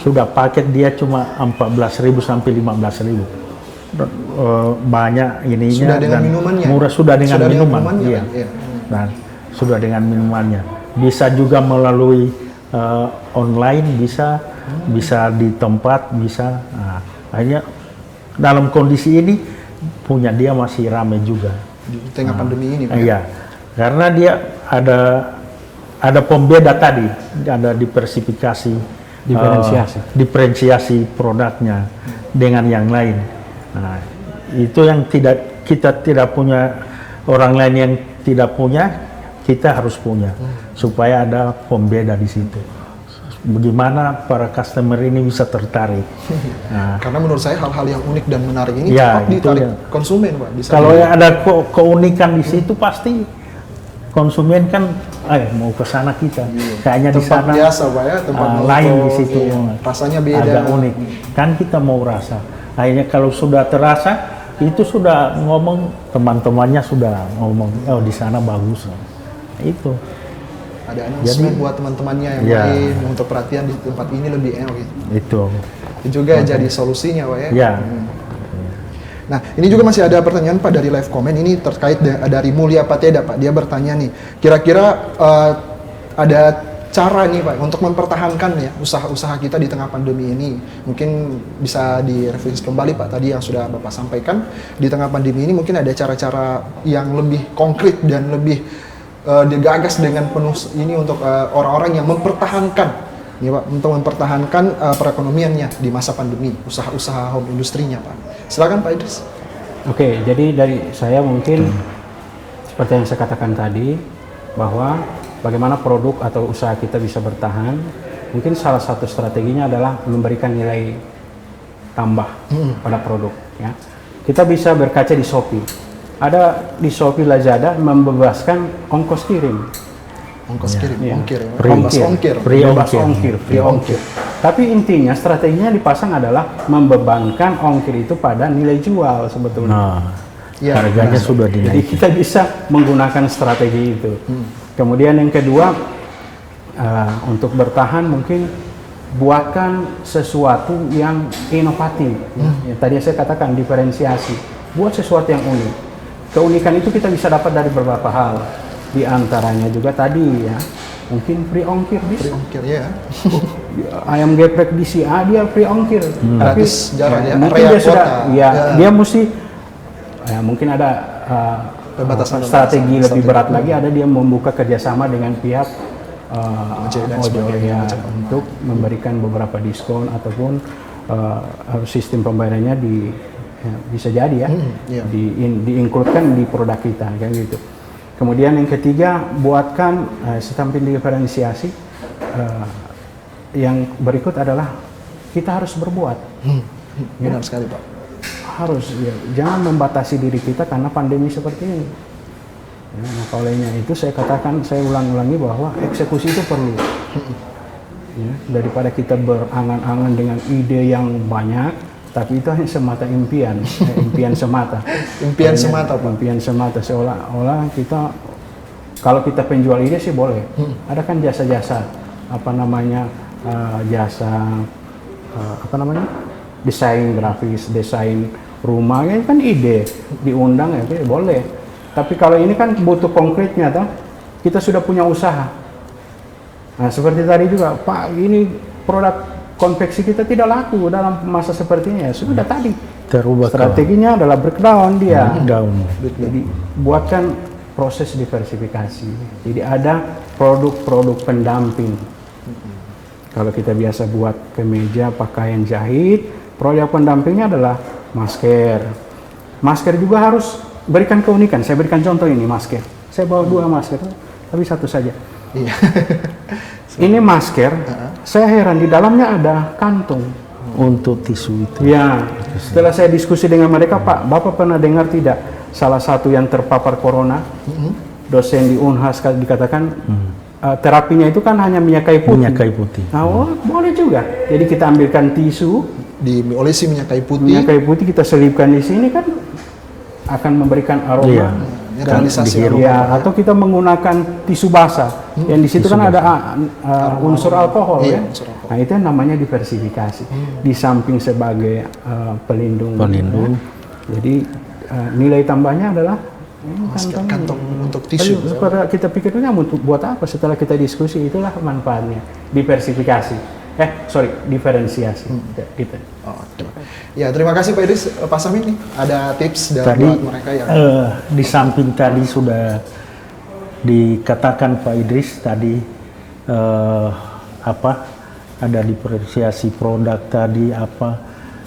Sudah paket dia cuma 14.000 sampai 15.000. Banyak ininya Sudah dengan dan minumannya? murah, sudah dengan minuman, iya. kan? Iya. Dan sudah dengan minumannya. Bisa juga melalui online, bisa di tempat, bisa. Nah, akhirnya dalam kondisi ini punya dia masih ramai juga. Di tengah pandemi ini Pak. Iya, karena dia ada pembeda tadi, ada diferensiasi produknya dengan yang lain. Nah, itu yang kita tidak punya, orang lain yang tidak punya, kita harus punya, supaya ada pembeda di situ. Bagaimana para customer ini bisa tertarik? Nah, Karena menurut saya hal-hal yang unik dan menarik ini Ya, cepat itu ditarik ya. konsumen Pak. Bisa kalau yang ada keunikan di situ pasti konsumen kan, mau ke sana kita. Kayaknya di tempat sana biasa Pak ya, tempat lain nongkrong, di situ. iya. Rasanya beda. Agak unik. Kan kita mau rasa. Akhirnya kalau sudah terasa, itu sudah ngomong, teman-temannya sudah ngomong, oh di sana bagus. Itu. Ada announcement buat teman-temannya yang Ya. lain untuk perhatian di tempat ini lebih enak gitu. Itu. Itu juga jadi solusinya Pak ya. Ya. Nah, ini juga masih ada pertanyaan Pak dari live comment ini terkait dari Mulia Pateda Pak. Dia bertanya nih, kira-kira ada cara nih Pak untuk mempertahankan ya usaha-usaha kita di tengah pandemi ini. Mungkin bisa direvisi kembali Pak tadi yang sudah Bapak sampaikan. Di tengah pandemi ini mungkin ada cara-cara yang lebih konkret dan lebih digagas dengan penuh ini untuk orang-orang yang mempertahankan ya Pak, untuk mempertahankan perekonomiannya di masa pandemi, usaha-usaha home industrinya Pak. Silakan Pak Idris. Oke, jadi dari saya mungkin seperti yang saya katakan tadi, bahwa bagaimana produk atau usaha kita bisa bertahan, mungkin salah satu strateginya adalah memberikan nilai tambah pada produk. Ya. Kita bisa berkaca di Shopee. Ada di Shopee, Lazada membebaskan ongkos kirim. Ongkos kirim, Iya. ongkir ya. Free. Bebas ongkir. Free Bebas ongkir. ongkir, free ongkir. Tapi intinya strateginya dipasang adalah membebankan ongkir itu pada nilai jual sebetulnya. Nah, Ya, harganya benar. sudah Jadi dinaikkan. kita bisa menggunakan strategi itu. Kemudian yang kedua, untuk bertahan mungkin buatkan sesuatu yang inovatif. Ya, tadi saya katakan diferensiasi. Buat sesuatu yang unik. Keunikan itu kita bisa dapat dari beberapa hal. Di antaranya juga tadi ya, mungkin free ongkir bisa. Free ongkir ya. Ayam geprek di si A dia free ongkir. Gratis jalan ya, mungkin area dia sudah, kota. ya, Ya. dia mesti mungkin ada Pembatasan strategi lebih strategi. berat lagi, ada dia membuka kerjasama dengan pihak Ojek dan ojol sebagainya, ya, macam. untuk memberikan beberapa diskon ataupun sistem pembayarannya bisa jadi ya, iya. diinkludkan di produk kita kan gitu. Kemudian yang ketiga, buatkan samping diferensiasi, yang berikut adalah kita harus berbuat. Benar sekali Pak. Harus ya, jangan membatasi diri kita karena pandemi seperti ini. Ya, maka olehnya itu saya katakan, saya ulang-ulangi bahwa eksekusi itu perlu. Ya, daripada kita berangan-angan dengan ide yang banyak, tapi itu hanya semata impian, impian semata. Impian Hanya semata, Pak. Impian semata, seolah-olah kita, kalau kita penjual ide sih boleh. Ada kan jasa-jasa, apa namanya, jasa, apa namanya, desain grafis, desain rumah, ya kan ide, diundang ya boleh. Tapi kalau ini kan butuh konkretnya, toh. Kita sudah punya usaha. Nah, seperti tadi juga, Pak, ini produk konveksi kita tidak laku dalam masa seperti ini. Ya, sudah tadi. Terubah Strateginya adalah breakdown dia. down. Jadi buatkan proses diversifikasi. Jadi ada produk-produk pendamping. Kalau kita biasa buat kemeja, pakaian jahit, produk pendampingnya adalah masker. Masker juga harus berikan keunikan. Saya berikan contoh ini, masker. Saya bawa 2 masker, tapi 1 saja. Iya. Ini masker, saya heran di dalamnya ada kantung. Untuk tisu itu. Ya, setelah saya diskusi dengan mereka, Pak, Bapak pernah dengar tidak salah satu yang terpapar corona, dosen di Unhas dikatakan terapinya itu kan hanya minyak kayu putih. Minyak kayu putih. Nah, boleh juga. Jadi kita ambilkan tisu, Diolesi minyak kayu putih. minyak kayu putih kita selipkan di sini kan akan memberikan aroma. Iya. Realisasi Dihirup. Ya, atau kita menggunakan tisu basah. Yang di situ kan ada unsur alkohol Iya, ya. unsur alkohol. Nah, itu yang namanya diversifikasi. Di samping sebagai pelindung. Pelindung. Ya. Jadi nilai tambahnya adalah Masker, kantong untuk Tapi tisu. kita pikirnya untuk buat apa? Setelah kita diskusi, itulah manfaatnya. Diversifikasi. Diferensiasi. Ya, gitu. Oke. Ya, terima kasih Pak Idris. Pak Samin nih, ada tips Tadi buat mereka yang di samping tadi sudah dikatakan Pak Idris tadi ada diferensiasi produk tadi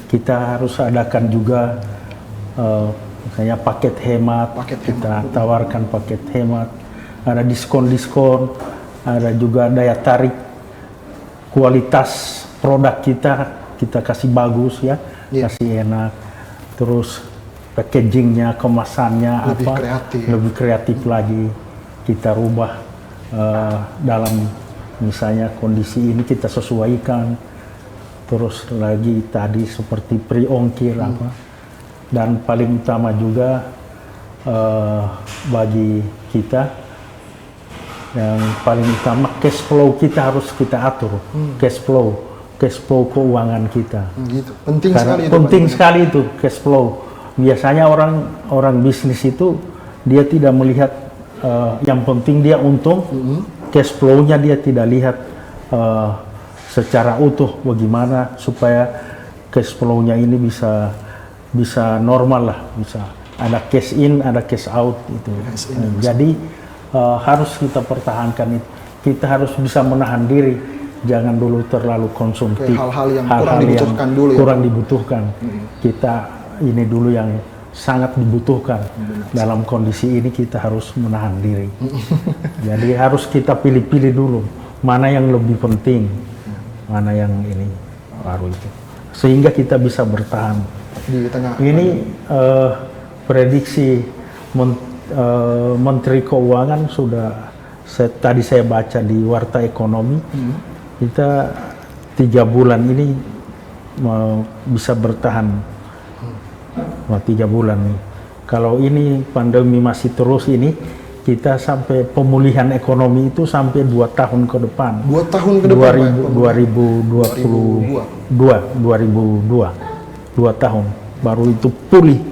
kita harus adakan juga misalnya paket hemat, kita tawarkan paket hemat, ada diskon-diskon, ada juga daya tarik kualitas produk kita kasih bagus ya, kasih enak, terus packagingnya, kemasannya lebih kreatif lagi, kita rubah dalam misalnya kondisi ini kita sesuaikan, terus lagi tadi seperti pre-ongkir dan paling utama juga bagi kita yang paling utama cash flow kita harus kita atur, cash flow keuangan kita. gitu. Penting Karena sekali itu. penting Pak. sekali itu cash flow. Biasanya orang bisnis itu dia tidak melihat yang penting dia untung, cash flow-nya dia tidak lihat secara utuh bagaimana supaya cash flow-nya ini bisa normal lah, bisa ada cash in, ada cash out itu. Jadi harus kita pertahankan itu. Kita harus bisa menahan diri, jangan dulu terlalu konsumtif. Hal-hal yang kurang dibutuhkan dulu ya. Kurang dibutuhkan. Kita ini dulu yang sangat dibutuhkan. Dalam kondisi ini kita harus menahan diri. Jadi harus kita pilih-pilih dulu mana yang lebih penting, mana yang ini baru itu. Sehingga kita bisa bertahan. Di tengah. Ini prediksi Menteri Keuangan sudah tadi saya baca di Warta Ekonomi, kita 3 bulan ini bisa bertahan 3 bulan nih. Kalau ini pandemi masih terus ini, kita sampai pemulihan ekonomi itu sampai 2 tahun ke depan. 2 tahun ke depan. 2022, 2 tahun baru itu pulih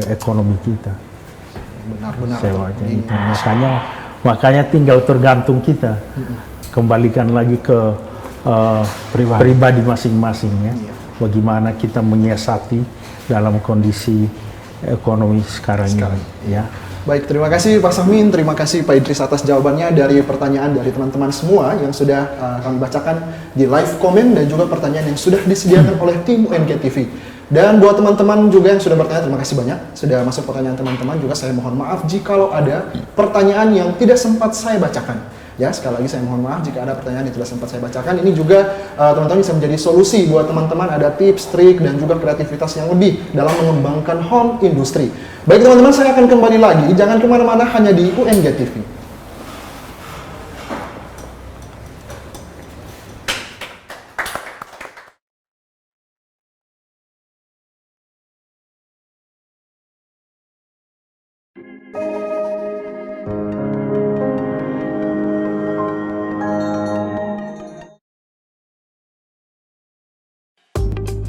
ekonomi kita. benar-benar. Sewanya itu. Makanya tinggal tergantung kita. Kembalikan lagi ke pribadi masing-masing ya. Bagaimana kita menyiasati dalam kondisi ekonomi sekarang ini ya. Baik, terima kasih Pak Sahmin, terima kasih Pak Idris atas jawabannya dari pertanyaan dari teman-teman semua yang sudah kami bacakan di live comment dan juga pertanyaan yang sudah disediakan oleh tim UNG TV. Dan buat teman-teman juga yang sudah bertanya, terima kasih banyak sudah masuk pertanyaan teman-teman. Juga saya mohon maaf jikalau ada pertanyaan yang tidak sempat saya bacakan. Ya, sekali lagi saya mohon maaf jika ada pertanyaan yang tidak sempat saya bacakan. Ini juga teman-teman bisa menjadi solusi buat teman-teman, ada tips, trik, dan juga kreativitas yang lebih dalam mengembangkan home industry. Baik teman-teman, saya akan kembali lagi. Jangan kemana-mana, hanya di UNG TV.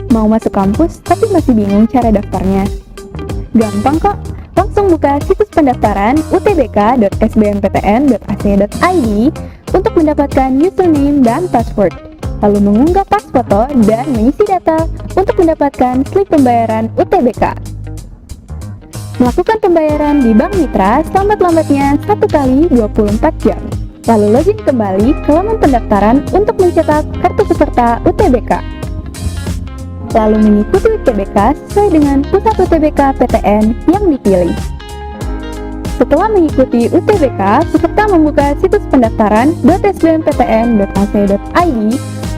Mau masuk kampus tapi masih bingung cara daftarnya? Gampang kok, langsung buka situs pendaftaran utbk.sbmptn.ac.id untuk mendapatkan username dan password, lalu mengunggah pas foto dan mengisi data untuk mendapatkan slip pembayaran UTBK. Melakukan pembayaran di Bank Mitra selambat-lambatnya 1 kali 24 jam. Lalu login kembali ke laman pendaftaran untuk mencetak kartu peserta UTBK. Lalu mengikuti UTBK sesuai dengan pusat UTBK PTN yang dipilih. Setelah mengikuti UTBK, peserta membuka situs pendaftaran .sbmptn.ac.id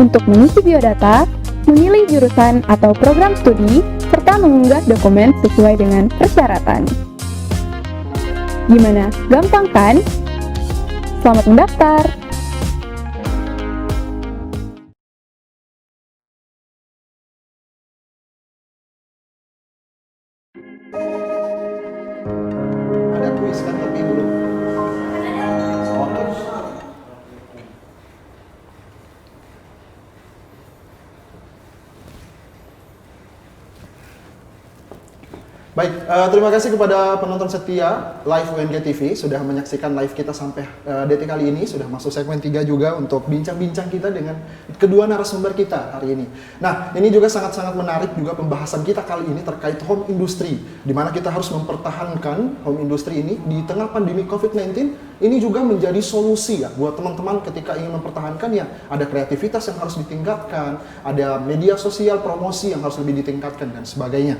untuk mengisi biodata, memilih jurusan atau program studi, serta mengunggah dokumen sesuai dengan persyaratan. Gimana? Gampang kan? Selamat mendaftar! Ada kuis kan tapi belum. Oke. Baik, terima kasih kepada penonton setia live UNG TV sudah menyaksikan live kita sampai detik kali ini, sudah masuk segmen 3 juga untuk bincang-bincang kita dengan kedua narasumber kita hari ini. Nah, ini juga sangat-sangat menarik juga pembahasan kita kali ini terkait home industry, di mana kita harus mempertahankan home industry ini di tengah pandemi COVID-19. Ini juga menjadi solusi ya buat teman-teman ketika ingin mempertahankan ya, ada kreativitas yang harus ditingkatkan, ada media sosial promosi yang harus lebih ditingkatkan dan sebagainya.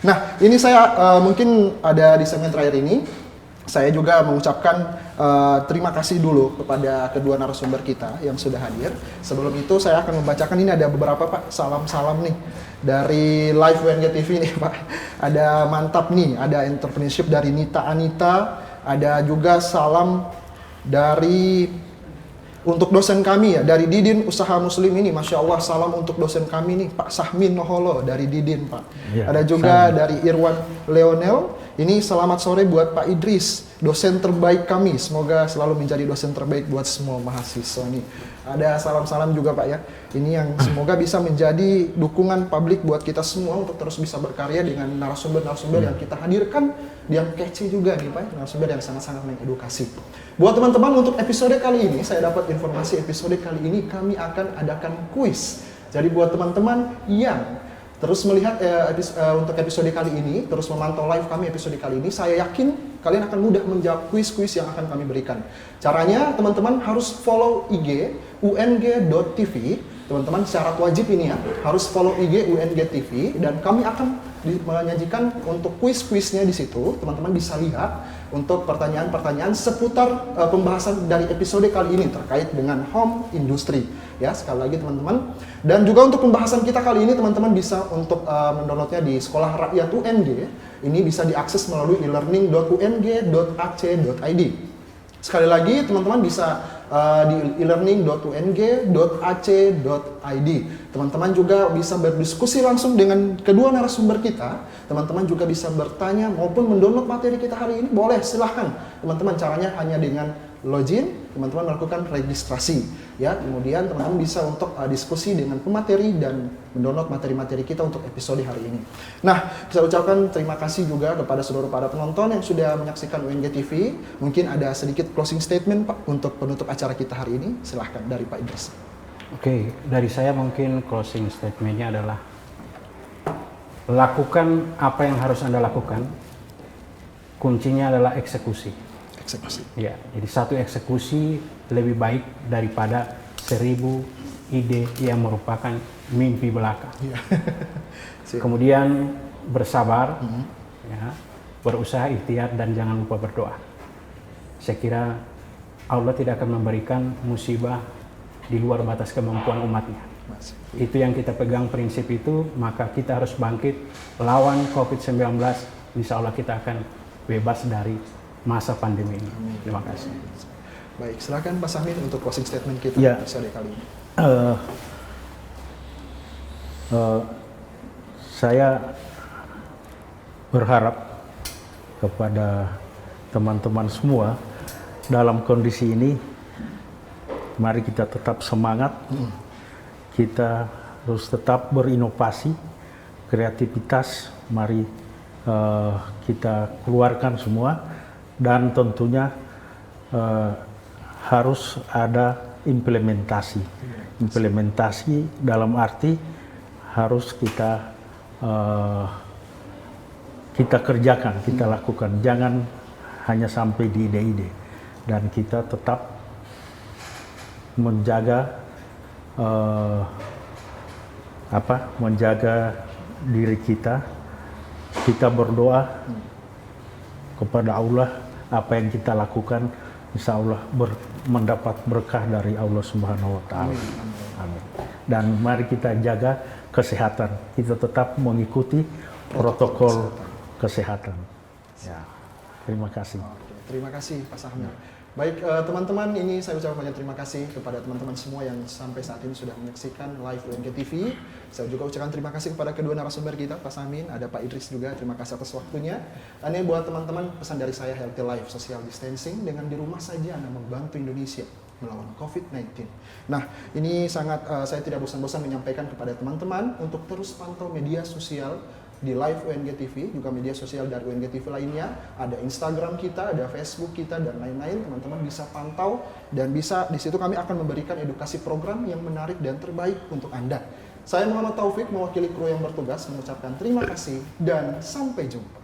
Nah, ini saya mungkin ada di segmen terakhir ini, saya juga mengucapkan terima kasih dulu kepada kedua narasumber kita yang sudah hadir. Sebelum itu saya akan membacakan, ini ada beberapa Pak salam-salam nih dari live UNG TV nih Pak. Ada mantap nih, ada entrepreneurship dari Nita Anita, ada juga salam dari untuk dosen kami ya, dari Didin Usaha Muslim ini, Masya Allah, salam untuk dosen kami nih, Pak Sahmin Noholo dari Didin, Pak. Ya, ada juga dari Irwan Leonel, ini selamat sore buat Pak Idris, dosen terbaik kami, semoga selalu menjadi dosen terbaik buat semua mahasiswa nih. Ada salam-salam juga Pak ya, ini yang semoga bisa menjadi dukungan publik buat kita semua untuk terus bisa berkarya dengan narasumber-narasumber yang kita hadirkan, yang kece juga nih Pak, narasumber yang sangat-sangat mengedukasi. Buat teman-teman, untuk episode kali ini, saya dapat informasi episode kali ini kami akan adakan kuis. Jadi buat teman-teman yang terus melihat untuk episode kali ini, terus memantau live kami episode kali ini, saya yakin kalian akan mudah menjawab kuis-kuis yang akan kami berikan. Caranya, teman-teman harus follow IG UNG.TV. Teman-teman syarat wajib ini ya, harus follow IG UNG TV, dan kami akan menyajikan untuk kuis-kuisnya di situ. Teman-teman bisa lihat untuk pertanyaan-pertanyaan seputar pembahasan dari episode kali ini terkait dengan home industry. Ya, sekali lagi teman-teman. Dan juga untuk pembahasan kita kali ini, teman-teman bisa untuk mendownloadnya di Sekolah Rakyat UNG. Ini bisa diakses melalui elearning.ung.ac.id. Sekali lagi, teman-teman bisa di elearning.ung.ac.id. Teman-teman juga bisa berdiskusi langsung dengan kedua narasumber kita. Teman-teman juga bisa bertanya maupun mendownload materi kita hari ini. Boleh, silahkan. Teman-teman, caranya hanya dengan login teman-teman melakukan registrasi ya. Kemudian teman-teman bisa untuk diskusi dengan pemateri dan mendownload materi-materi kita untuk episode hari ini. Nah, saya ucapkan terima kasih juga kepada seluruh para penonton yang sudah menyaksikan UNG TV. Mungkin ada sedikit closing statement Pak untuk penutup acara kita hari ini. Silahkan dari Pak Idris. Oke, dari saya mungkin closing statement-nya adalah lakukan apa yang harus Anda lakukan. Kuncinya adalah eksekusi. Eksekusi. Ya, jadi satu eksekusi lebih baik daripada 1000 ide yang merupakan mimpi belaka. Iya. Kemudian bersabar, ya, berusaha ikhtiar dan jangan lupa berdoa. Saya kira Allah tidak akan memberikan musibah di luar batas kemampuan umatnya. Itu yang kita pegang prinsip itu, maka kita harus bangkit lawan COVID-19. Insya Allah kita akan bebas dari masa pandemi ini. Terima kasih. Baik, silakan Pak Sahmin untuk closing statement kita Ya. episode kali ini. Saya berharap kepada teman-teman semua dalam kondisi ini, mari kita tetap semangat, kita harus tetap berinovasi, kreativitas, mari kita keluarkan semua, dan tentunya harus ada implementasi. Implementasi dalam arti harus kita kerjakan, kita lakukan, jangan hanya sampai di ide-ide, dan kita tetap menjaga menjaga diri kita berdoa kepada Allah, apa yang kita lakukan insya Allah mendapat berkah dari Allah Subhanahu wa Ta'ala. Amin. Dan mari kita jaga kesehatan, kita tetap mengikuti protokol kesehatan. Ya. Terima kasih. Oke, terima kasih Pak Sahmin. Baik teman-teman, ini saya ucapkan banyak terima kasih kepada teman-teman semua yang sampai saat ini sudah menyaksikan live UNG TV. Saya juga ucapkan terima kasih kepada kedua narasumber kita, Pak Sahmin, ada Pak Idris juga. Terima kasih atas waktunya. Ini buat teman-teman, pesan dari saya, healthy life, social distancing, dengan di rumah saja Anda membantu Indonesia melawan COVID-19. Nah, ini sangat saya tidak bosan-bosan menyampaikan kepada teman-teman untuk terus pantau media sosial di live UNG TV, juga media sosial dari UNG TV lainnya, ada Instagram kita, ada Facebook kita, dan lain-lain. Teman-teman bisa pantau, dan bisa di situ kami akan memberikan edukasi program yang menarik dan terbaik untuk Anda. Saya Muhammad Taufik, mewakili kru yang bertugas, mengucapkan terima kasih dan sampai jumpa.